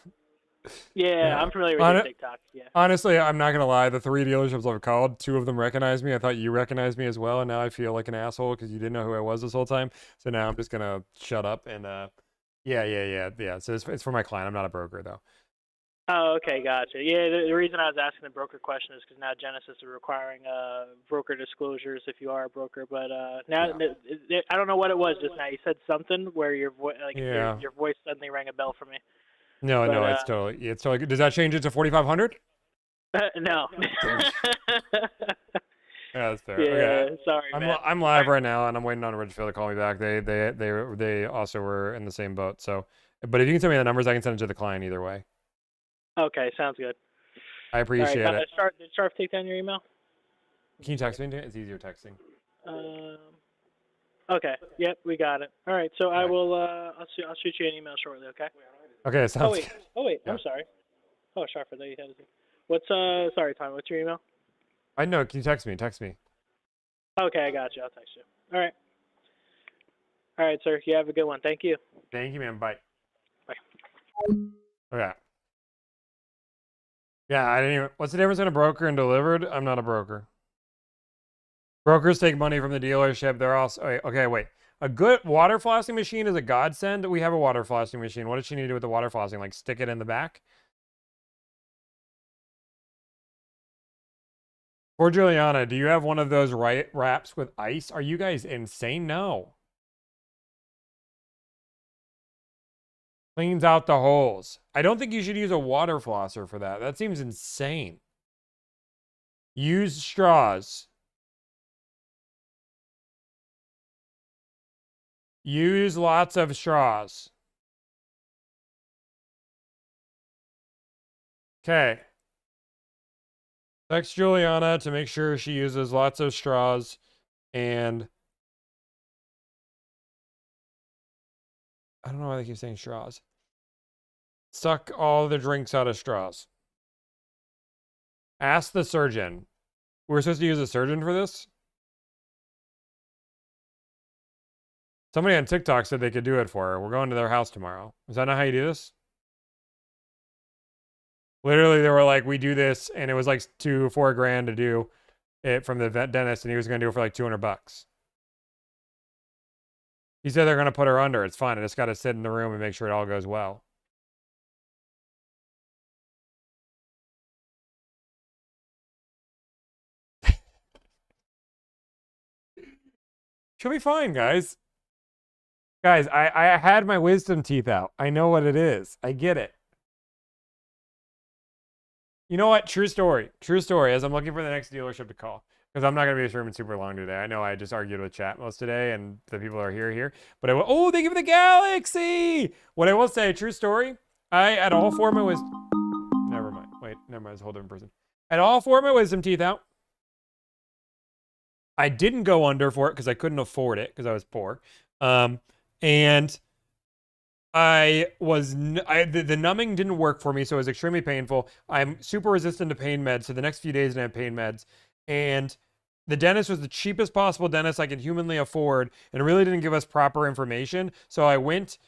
Yeah, I'm familiar with your TikTok. Yeah. Honestly, I'm not gonna lie. The 3 dealerships I've called, 2 of them recognized me. I thought you recognized me as well, and now I feel like an asshole because you didn't know who I was this whole time. So now I'm just gonna shut up and yeah. So it's for my client. I'm not a broker though. Oh, okay, gotcha. Yeah, the reason I was asking the broker question is because now Genesis is requiring broker disclosures if you are a broker. But now I don't know what it was just now. You said something where your voice suddenly rang a bell for me. No, But, no, it's totally good. Does that change it to 4,500? no. Yeah, that's fair. Yeah, Okay. sorry, man. I'm live right now, and I'm waiting on Ridgefield to call me back. They also were in the same boat. So, but if you can send me the numbers, I can send it to the client either way. Okay, sounds good. I appreciate All right, it. Did Sharp take down your email? Can you text me? It's easier texting. Okay. Yep, we got it. All right, so I will. I'll shoot you an email shortly. Okay. Okay, sounds wait. good. Oh wait. Yeah. I'm sorry. Oh, Sharp. I thought you had it. What's Sorry, Tom. What's your email? I know. Can you text me? Text me. Okay, I got you. I'll text you. All right. All right, sir. You have a good one. Thank you. Thank you, man. Bye. Bye. Okay. Yeah, I didn't even. What's the difference between a broker and Delivrd? I'm not a broker. Brokers take money from the dealership. They're also okay. Wait, a good water flossing machine is a godsend. We have a water flossing machine. What does she need to do with the water flossing? Like stick it in the back? Poor Juliana, do you have one of those wraps with ice? Are you guys insane? No. Cleans out the holes. I don't think you should use a water flosser for that. That seems insane. Use straws. Use lots of straws. Okay. Text Juliana to make sure she uses lots of straws and I don't know why they keep saying straws. Suck all the drinks out of straws. Ask the surgeon. We're supposed to use a surgeon for this? Somebody on TikTok said they could do it for her. We're going to their house tomorrow. Is that not how you do this? Literally, they were like, we do this, and it was like $4 grand to do it from the vet dentist, and he was going to do it for like $200. He said they're going to put her under. It's fine. I just got to sit in the room and make sure it all goes well. She'll be fine, guys. Guys, I had my wisdom teeth out. I know what it is. I get it. You know what? True story. True story. As I'm looking for the next dealership to call. Because I'm not going to be streaming super long today. I know I just argued with chat most today, and the people are here. But oh, thank you for the galaxy! What I will say, true story, I had all four of my wisdom... Never mind. Wait, never mind. It's a whole different person. I had all four of my wisdom teeth out. I didn't go under for it because I couldn't afford it because I was poor. And the numbing didn't work for me, so it was extremely painful. I'm super resistant to pain meds, so the next few days I didn't have pain meds. And the dentist was the cheapest possible dentist I could humanly afford and really didn't give us proper information. So I went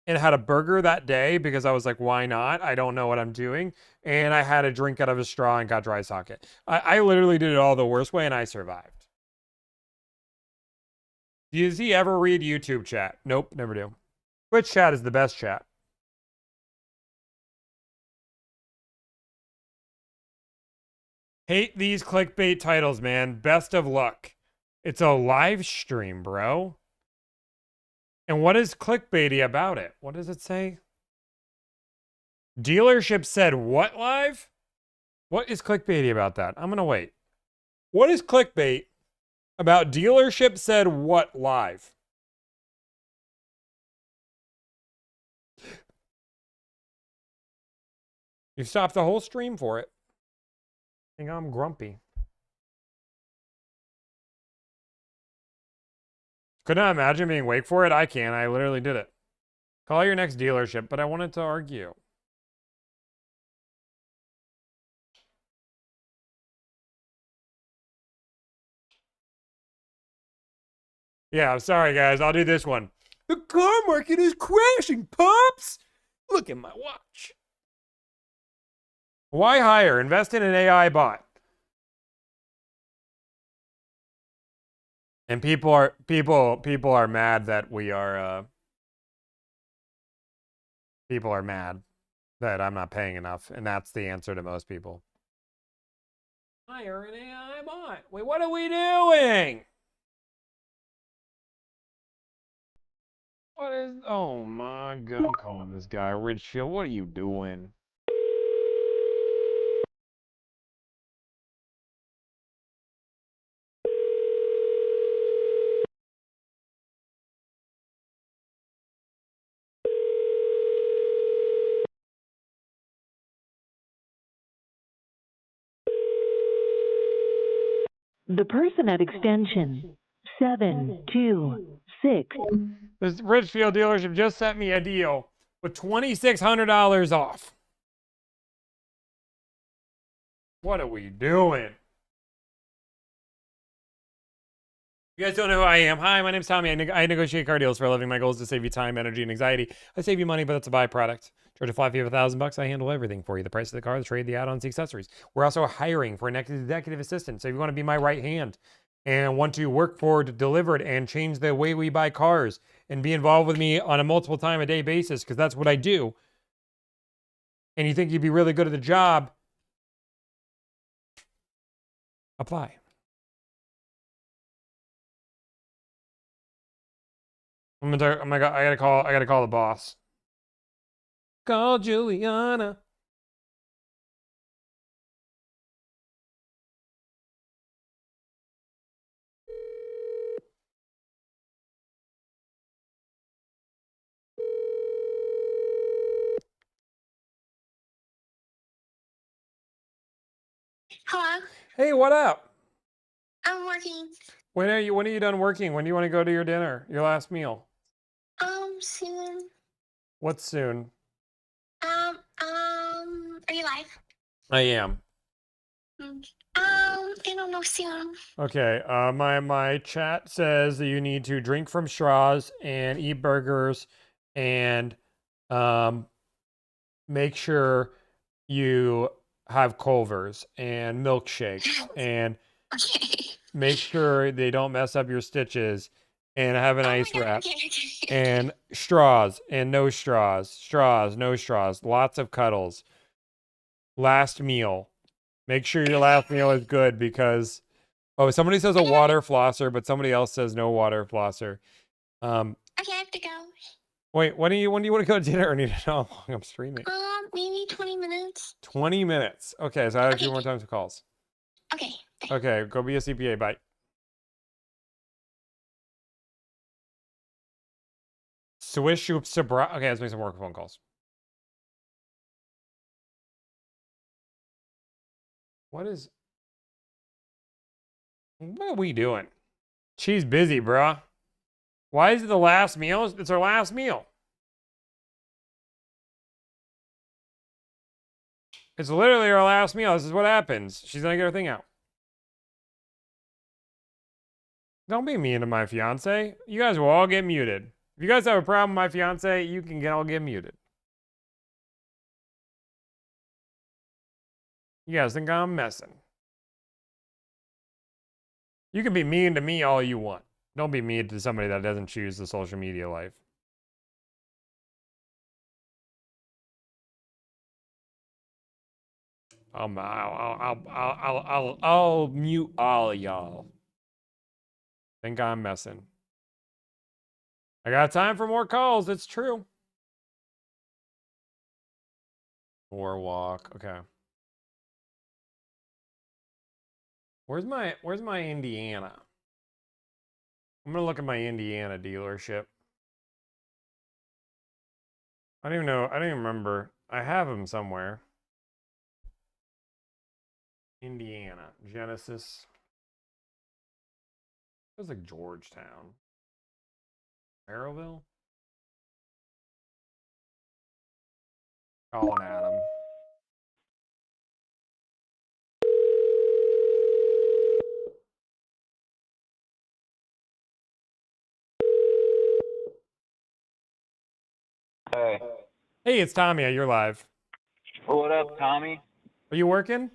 and had a burger that day because I was like, why not? I don't know what I'm doing. And I had a drink out of a straw and got dry socket. I literally did it all the worst way and I survived. Does he ever read YouTube chat? Nope, never do. Twitch chat is the best chat. Hate these clickbait titles, man. Best of luck. It's a live stream, bro. And what is clickbaity about it? What does it say? Dealership said what live? What is clickbaity about that? I'm going to wait. What is clickbait about dealership said what live? You stopped the whole stream for it. I think I'm grumpy. Could not imagine being awake for it. I can. I literally did it. Call your next dealership, but I wanted to argue. Yeah, I'm sorry, guys. I'll do this one. The car market is crashing, Pops! Look at my watch. Why hire? Invest in an AI bot. And people are mad that we are people are mad that I'm not paying enough, and that's the answer to most people. Hire an AI bot. Wait, what are we doing? What is? Oh my God! I'm calling this guy Richfield. What are you doing? The person at extension 726. This Richfield dealership just sent me a deal with $2,600 off. What are we doing? You guys don't know who I am. Hi, my name's Tommy. I negotiate car deals for a living. My goal is to save you time, energy, and anxiety. I save you money, but that's a byproduct. Charge a flat fee of $1,000. I handle everything for you. The price of the car, the trade, the add-ons, the accessories. We're also hiring for an executive assistant. So if you want to be my right hand and want to work for Delivrd and change the way we buy cars and be involved with me on a multiple time a day basis, because that's what I do, and you think you'd be really good at the job, apply. I'm gonna oh my God, I gotta call the boss. Call Juliana. Hello? Hey, what up? I'm working. When are you done working? When do you want to go to your dinner? Your last meal? Soon. What's soon? Are you live? I am. I don't know, soon. Okay, my chat says that you need to drink from straws and eat burgers and make sure you have Culvers and milkshakes and make sure they don't mess up your stitches and have an ice wrap and straws and no straws, no straws, lots of cuddles. Last meal. Make sure your last meal is good because, oh, somebody says a water flosser, but somebody else says no water flosser. Okay, I have to go. Wait, when do you want to go to dinner? I need to know how long I'm streaming. Maybe 20 minutes. 20 minutes. Okay, so I have a few more times for calls. Okay. Okay, go be a CPA. Bye. Swish Sabra. Okay, let's make some more phone calls. What are we doing? She's busy, bruh. Why is it the last meal? It's our last meal. It's literally our last meal. This is what happens. She's gonna get her thing out. Don't be mean to my fiance. You guys will all get muted. If you guys have a problem with my fiance, you can all get muted. You guys think I'm messing. You can be mean to me all you want. Don't be mean to somebody that doesn't choose the social media life. I'll mute all of y'all. Think I'm messing. I got time for more calls. It's true. Or walk. Okay. Where's my Indiana? I'm gonna look at my Indiana dealership. I don't even know. I don't even remember. I have them somewhere. Indiana. Genesis. It was like Georgetown. Merrillville? Calling Adam. Hey. Hey, it's Tommy. You're live. What up, Tommy? Are you working?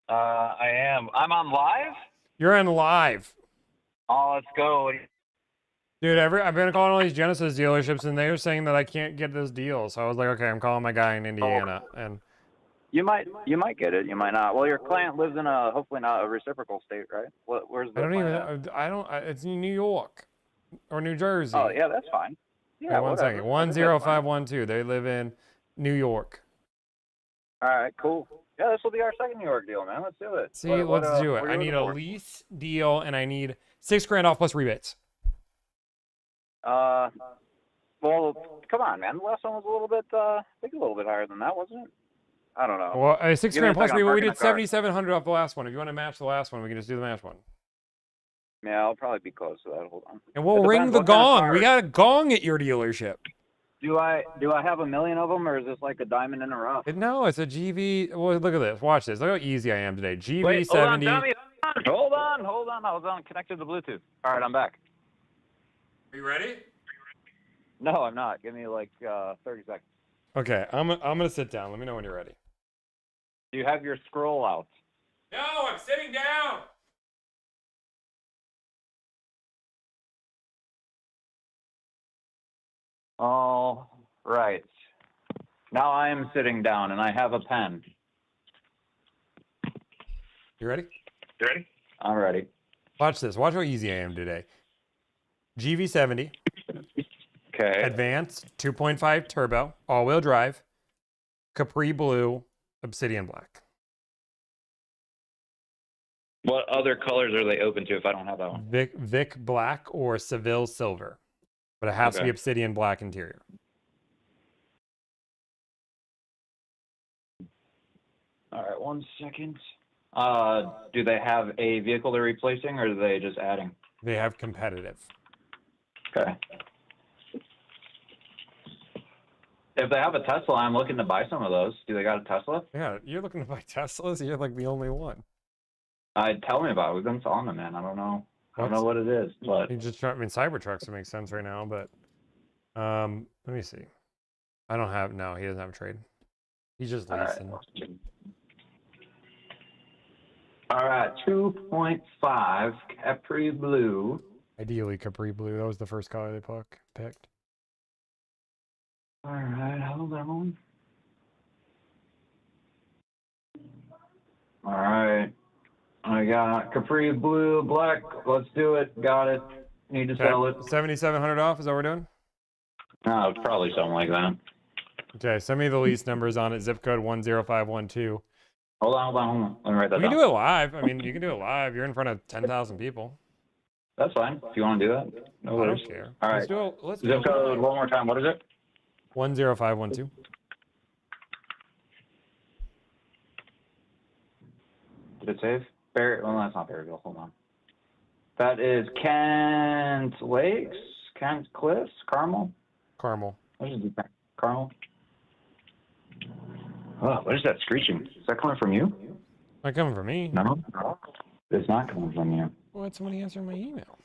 I am. I'm on live? You're on live. Oh, let's go. Dude, I've been calling all these Genesis dealerships, and they're saying that I can't get this deal. So I was like, okay, I'm calling my guy in Indiana. And You might get it. You might not. Well, your client lives in hopefully not a reciprocal state, right? Where's the I don't even. It's in New York or New Jersey. Oh yeah, that's fine. Yeah, Wait, one second. 10512. They live in New York. All right, cool. Yeah, this will be our second New York deal, man. Let's do it. See, let's do it. what are I you need looking a for? lease deal, and I need $6,000 off plus rebates. Well, come on, man. The last one was a little bit, I think a little bit higher than that, wasn't it? I don't know. Well, $6,000 plus rebate. We parking did the car. 7,700 off the last one. If you want to match the last one, we can just do the match one. Yeah, I'll probably be close to that. Hold on. And we'll It ring depends the what kind of gong. car. We got a gong at your dealership. Do I have 1 million of them, or is this like a diamond in the rough? No, it's a GV. Well, look at this. Watch this. Look how easy I am today. GV70. Wait, hold on, Tommy. Hold on. I was on connected to Bluetooth. All right, I'm back. Are you ready? No, I'm not. Give me like 30 seconds. Okay, I'm gonna sit down. Let me know when you're ready. Do you have your scroll out? No, I'm sitting down. All right. Now I am sitting down, and I have a pen. You ready? You ready? I'm ready. Watch this. Watch how easy I am today. GV70. Okay. Advanced 2.5 turbo, all-wheel drive, Capri Blue, Obsidian Black. What other colors are they open to if I don't have that one? Vic Black or Seville Silver, but it has to be Okay. Obsidian Black interior. All right, 1 second. Do they have a vehicle they're replacing, or are they just adding? They have competitive. Okay. If they have a Tesla, I'm looking to buy some of those. Do they got a Tesla? Yeah, you're looking to buy Teslas? You're like the only one. Tell me about it. We've been selling them, man. I don't know what it is, but You just try, I mean, Cybertrucks would make sense right now, but let me see. I don't have, no, he doesn't have a trade. He's just leasing. All right, 2.5 Capri Blue. Ideally, Capri Blue. That was the first color they picked. All right, hold on. All right. I got Capri Blue, Black. Let's do it. Got it. Need to sell it. 7,700 off. Is that what we're doing? No, it's probably something like that. Okay, send me the lease numbers on it. Zip code 10512. Hold on. Let me write that We down. can do it live. I mean, you can do it live. You're in front of 10,000 people. That's fine. If you want to do that. No I worries. don't care. All right. Let's do it. Let's do Zip it code live. one more time. What is it? 10512. Did it save? Well, that's not Berryville. Hold on. That is Kent Lakes, Kent Cliffs, Carmel. Carmel. What is it? Carmel. Oh, what is that screeching? Is that coming from you? Not coming from me. No, it's not coming from you. Why did somebody answer my email?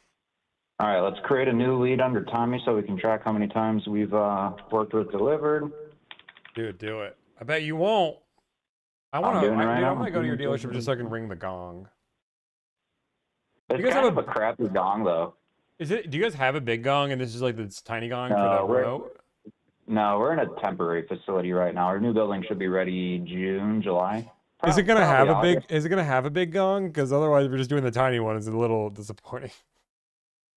All right, let's create a new lead under Tommy so we can track how many times we've worked with Delivrd. Dude, do it. I bet you won't. I want to. doing it right Dude, now. I'm gonna go to your dealership just so I can ring the gong. It's You guys kind have of a crappy gong, though. Is it? Do you guys have a big gong and this is like this tiny gong for No, the remote? No, we're in a temporary facility right now. Our new building should be ready June, July. Is it gonna have Probably a big? August. Is it gonna have a big gong? Because otherwise, we're just doing the tiny one. It's a little disappointing.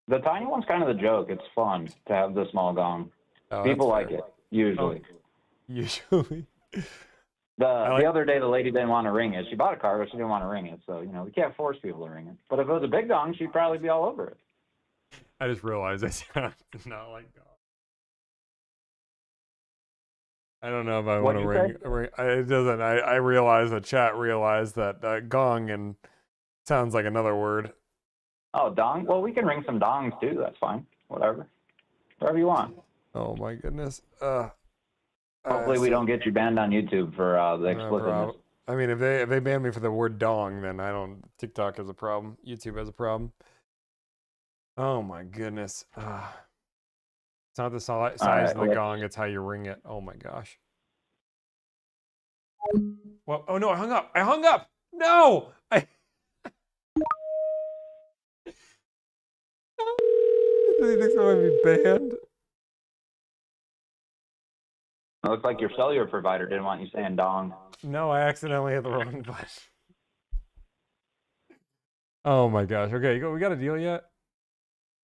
The tiny one's kind of the joke. It's fun to have the small gong. Oh, People that's like fair. it, usually. Usually. The like- other day, the lady didn't want to ring it. She bought a car, but she didn't want to ring it. So, we can't force people to ring it. But if it was a big gong, she'd probably be all over it. I just realized I sound not like gong. I don't know if I want to What'd you ring. It doesn't. I realized the chat realized that gong and sounds like another word. Oh, dong? Well, we can ring some dongs, too. That's fine. Whatever. Whatever you want. Oh my goodness. Hopefully we don't get you banned on YouTube for the explicitness. I mean, if they ban me for the word dong, then I don't. TikTok has a problem. YouTube has a problem. Oh my goodness. It's not the size of the gong; it's how you ring it. Oh my gosh. Well, oh no! I hung up. I hung up. No! Do you think I'm gonna be banned? It looks like your cellular provider didn't want you saying dong. No, I accidentally hit the wrong button. Oh my gosh. Okay, we got a deal yet?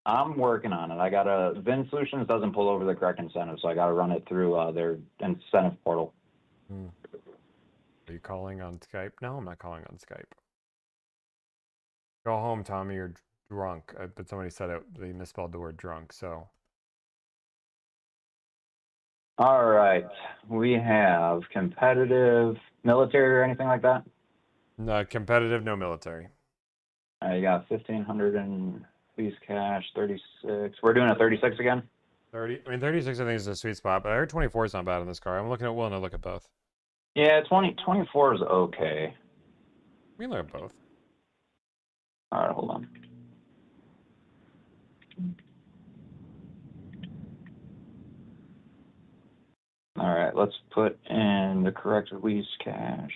I'm working on it. I got a VIN Solutions doesn't pull over the correct incentive, so I got to run it through their incentive portal. Are you calling on Skype? No, I'm not calling on Skype. Go home, Tommy. You're drunk. But somebody said it. They misspelled the word drunk. So. All right. We have competitive, military, or anything like that? No, competitive, no military. You got 1,500 in please cash, 36. We're doing a 36 again? 30. I mean, 36 I think is a sweet spot, but I heard 24 is not bad in this car. I'm willing to look at both. Yeah, 24 is okay. We can look at both. All right, hold on. All right, let's put in the correct release cash.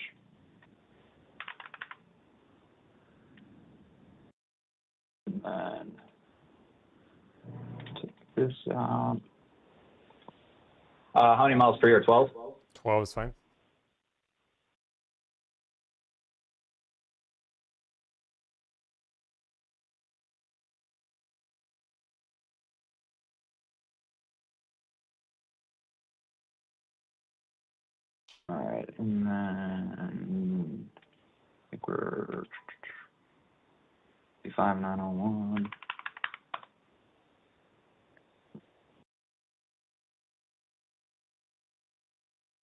And then take this out. How many miles per year? 12? 12 is fine. All right, and then I think we're 5,901.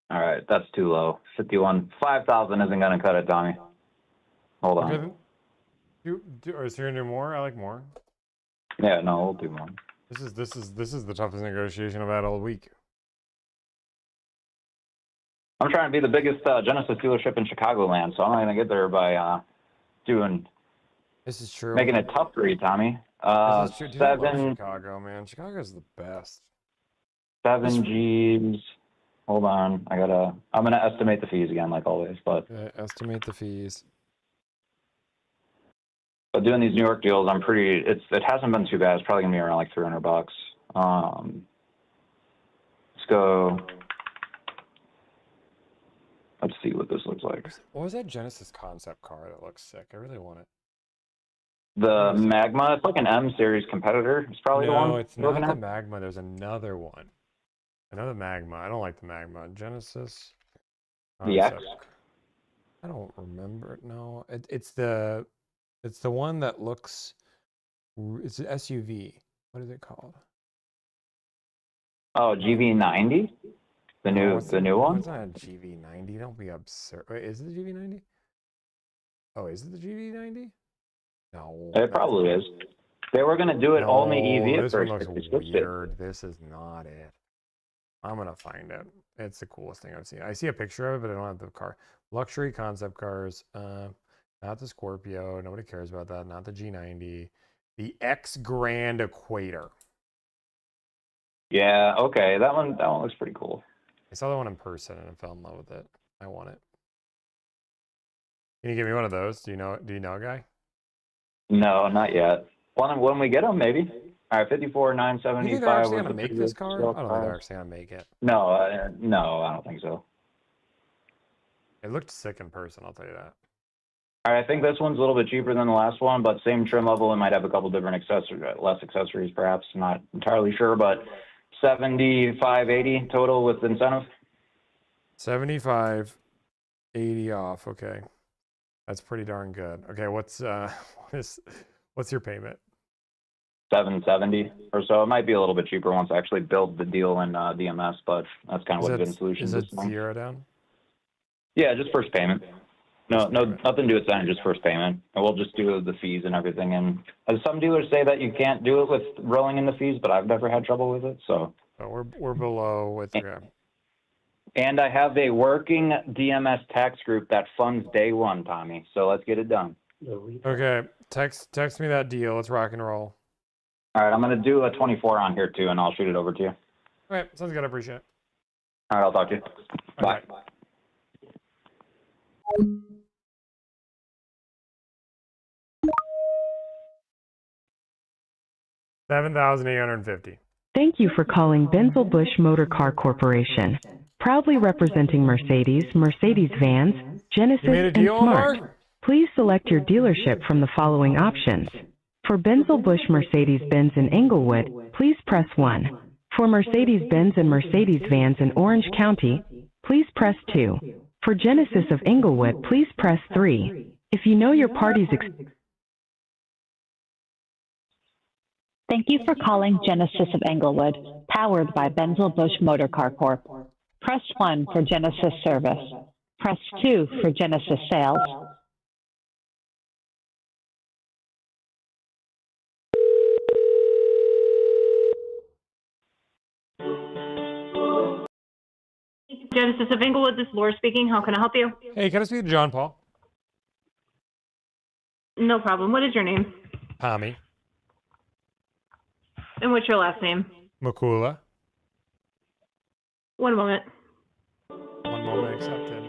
All right, that's too low. 51, 5,000 isn't gonna cut it, Tommy. Hold on. Okay, is there any more? I like more. Yeah, no, we'll do more. This is the toughest negotiation I've had all week. I'm trying to be the biggest Genesis dealership in Chicagoland, so I'm not gonna get there by doing. This is true. Making it tough for you, Tommy. This is true. Dude, I love 7. Chicago, man. Chicago's the best. 7 Gs. Hold on, I'm gonna estimate the fees again, like always, but. Estimate the fees. But doing these New York deals, it hasn't been too bad. It's probably gonna be around like $300. Let's go. Let's see what this looks like. What was that Genesis concept car that looks sick? I really want it. The Magma, it's like an M series competitor. It's probably the one. No, it's not the Magma. There's another one. Another Magma. I don't like the Magma. Genesis. The X? I don't remember. No, it's the one that looks. It's an SUV. What is it called? Oh, GV90. The new one. It's not a GV90. Don't be absurd. Wait, is it the GV90? Oh, is it the GV90? No. It probably is. They were gonna do it only EV at this first. one looks weird. This is not it. I'm gonna find it. It's the coolest thing I've seen. I see a picture of it, but I don't have the car. Luxury concept cars. Not the Scorpio. Nobody cares about that. Not the G90. The X Grand Equator. Yeah. Okay. That one looks pretty cool. I saw that one in person and I fell in love with it. I want it. Can you give me one of those? Do you know a guy? No, not yet. When we get them, maybe. All right, 54,975. You think they're actually gonna make this car? I don't think they're actually gonna make it. No, no, I don't think so. It looked sick in person. I'll tell you that. All right, I think this one's a little bit cheaper than the last one, but same trim level. It might have a couple different less accessories, perhaps. I'm not entirely sure, but 7580 total with incentive. 7580 off. Okay, that's pretty darn good. Okay, what's your payment? 770 or so. It might be a little bit cheaper once I actually build the deal in DMS, but that's kind of what VIN Solutions is. Is it 0 down? Yeah, just first payment. No, nothing to do with signing, just first payment. And we'll just do the fees and everything. And some dealers say that you can't do it with rolling in the fees, but I've never had trouble with it. So we're below with. And I have a working DMS tax group that funds day one, Tommy. So let's get it done. Okay, text me that deal. Let's rock and roll. All right, I'm gonna do a 24 on here too, and I'll shoot it over to you. All right, sounds good. I appreciate it. All right, I'll talk to you. Bye. Bye. $7,850. Thank you for calling Benzel-Busch Motor Car Corporation. Proudly representing Mercedes, Mercedes vans, Genesis, You made a and deal, Smart. Omar? Please select your dealership from the following options. For Benzel-Busch Mercedes-Benz in Englewood, please press 1. For Mercedes-Benz and Mercedes vans in Orange County, please press 2. For Genesis of Englewood, please press 3. If you know your party's Thank you for calling Genesis of Englewood, powered by Benzel-Busch Motor Car Corp. Press 1 for Genesis service. Press 2 for Genesis sales. Genesis of Englewood, this is Laura speaking. How can I help you? Hey, can I speak to John Paul? No problem. What is your name? Tommy. And what's your last name? Makula. One moment. One moment accepted.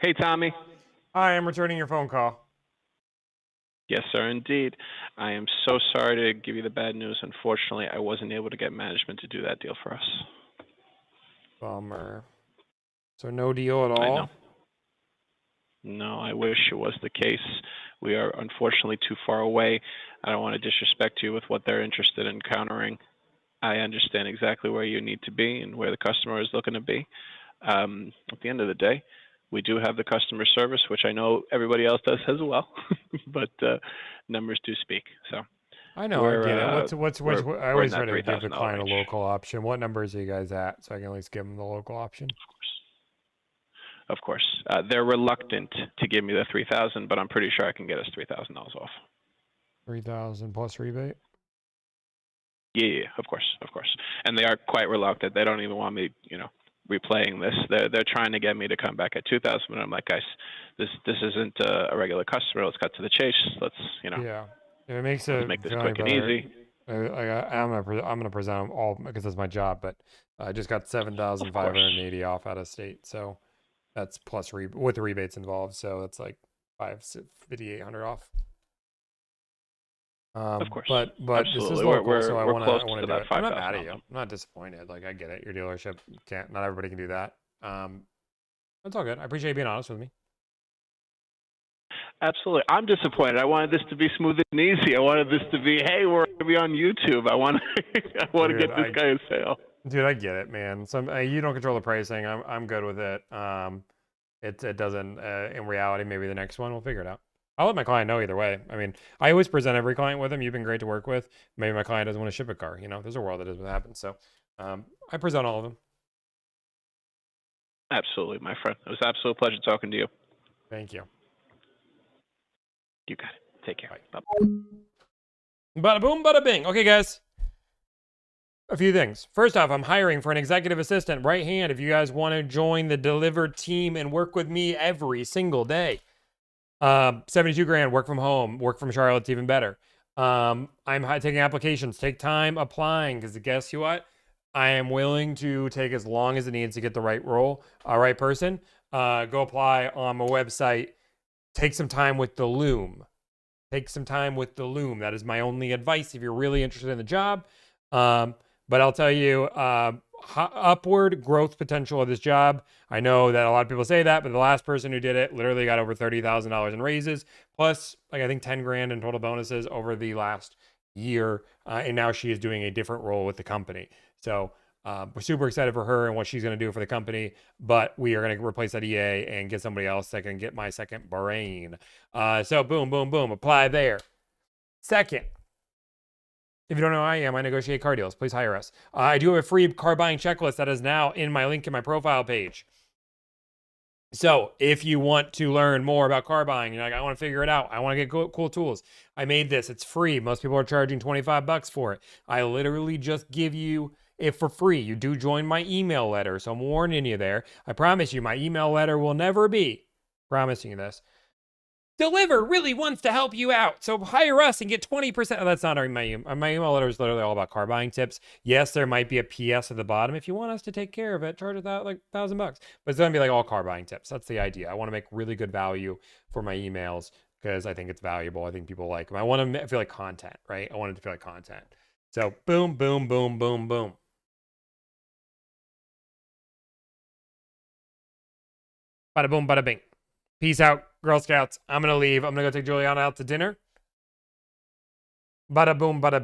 Hey, Tommy. Hi, I'm returning your phone call. Yes, sir, indeed. I am so sorry to give you the bad news. Unfortunately, I wasn't able to get management to do that deal for us. Bummer. So no deal at all? I know. No, I wish it was the case. We are unfortunately too far away. I don't want to disrespect you with what they're interested in countering. I understand exactly where you need to be and where the customer is looking to be. At the end of the day, we do have the customer service, which I know everybody else does as well, but numbers do speak. So I know, I get it. I always try to give the client range. a local option. What numbers are you guys at, so I can at least give them the local option? Of course. They're reluctant to give me the $3,000, but I'm pretty sure I can get us $3,000 off. 3,000 plus rebate? Yeah, of course. And they are quite reluctant. They don't even want me, replaying this. They're trying to get me to come back at 2,000, but I'm like, guys, this isn't a regular customer. Let's cut to the chase. Let's, Yeah. If it makes it make this feel quick any and better, easy. I'm gonna present them all because that's my job. But I just got 7,580 off out of state, so that's plus with the rebates involved. So that's like 5,800 off. Of course. But Absolutely. this is local, so I we're want close to to do that it. I'm not $5,000 mad at you. I'm not disappointed. Like I get it. Your dealership can't. Not everybody can do that. That's all good. I appreciate you being honest with me. Absolutely. I'm disappointed. I wanted this to be smooth and easy. I wanted this to be, hey, we're going to be on YouTube. I want to get this guy a sale. Dude, I get it, man. So you don't control the pricing. I'm good with it. It doesn't. In reality, maybe the next one we'll figure it out. I'll let my client know either way. I mean, I always present every client with them. You've been great to work with. Maybe my client doesn't want to ship a car. There's a world that doesn't happen. So I present all of them. Absolutely, my friend. It was an absolute pleasure talking to you. Thank you. You got it. Take care. Bye. Bada boom, bada bing. Okay, guys. A few things. First off, I'm hiring for an executive assistant, right hand, if you guys want to join the Delivrd team and work with me every single day. 72 grand, work from home, work from Charlotte, it's even better. I'm taking applications. Take time applying, because guess what? I am willing to take as long as it needs to get the right role, right person. Go apply on my website. Take some time with the loom. Take some time with the loom. That is my only advice if you're really interested in the job. But I'll tell you, upward growth potential of this job. I know that a lot of people say that, but the last person who did it literally got over $30,000 in raises, plus I think 10 grand in total bonuses over the last year. And now she is doing a different role with the company. So we're super excited for her and what she's going to do for the company, but we are going to replace that EA and get somebody else that can get my second brain. So boom, boom, boom, apply there. Second, if you don't know who I am, I negotiate car deals. Please hire us. I do have a free car buying checklist that is now in my link in my profile page. So if you want to learn more about car buying, you're like, I want to figure it out. I want to get cool tools. I made this. It's free. Most people are charging $25 for it. I literally just give you it for free. You do join my email letter. So I'm warning you there. I promise you, my email letter will never be, promising you this, Delivrd really wants to help you out, so hire us and get 20%. Oh, that's not my email. My email letter is literally all about car buying tips. Yes, there might be a PS at the bottom. If you want us to take care of it, charge about like $1,000. But it's going to be like all car buying tips. That's the idea. I want to make really good value for my emails because I think it's valuable. I think people like them. I want to feel like content, right? I want it to feel like content. So boom, boom, boom, boom, boom. Bada boom, bada bing. Peace out, Girl Scouts. I'm going to leave. I'm going to go take Juliana out to dinner. Bada boom, bada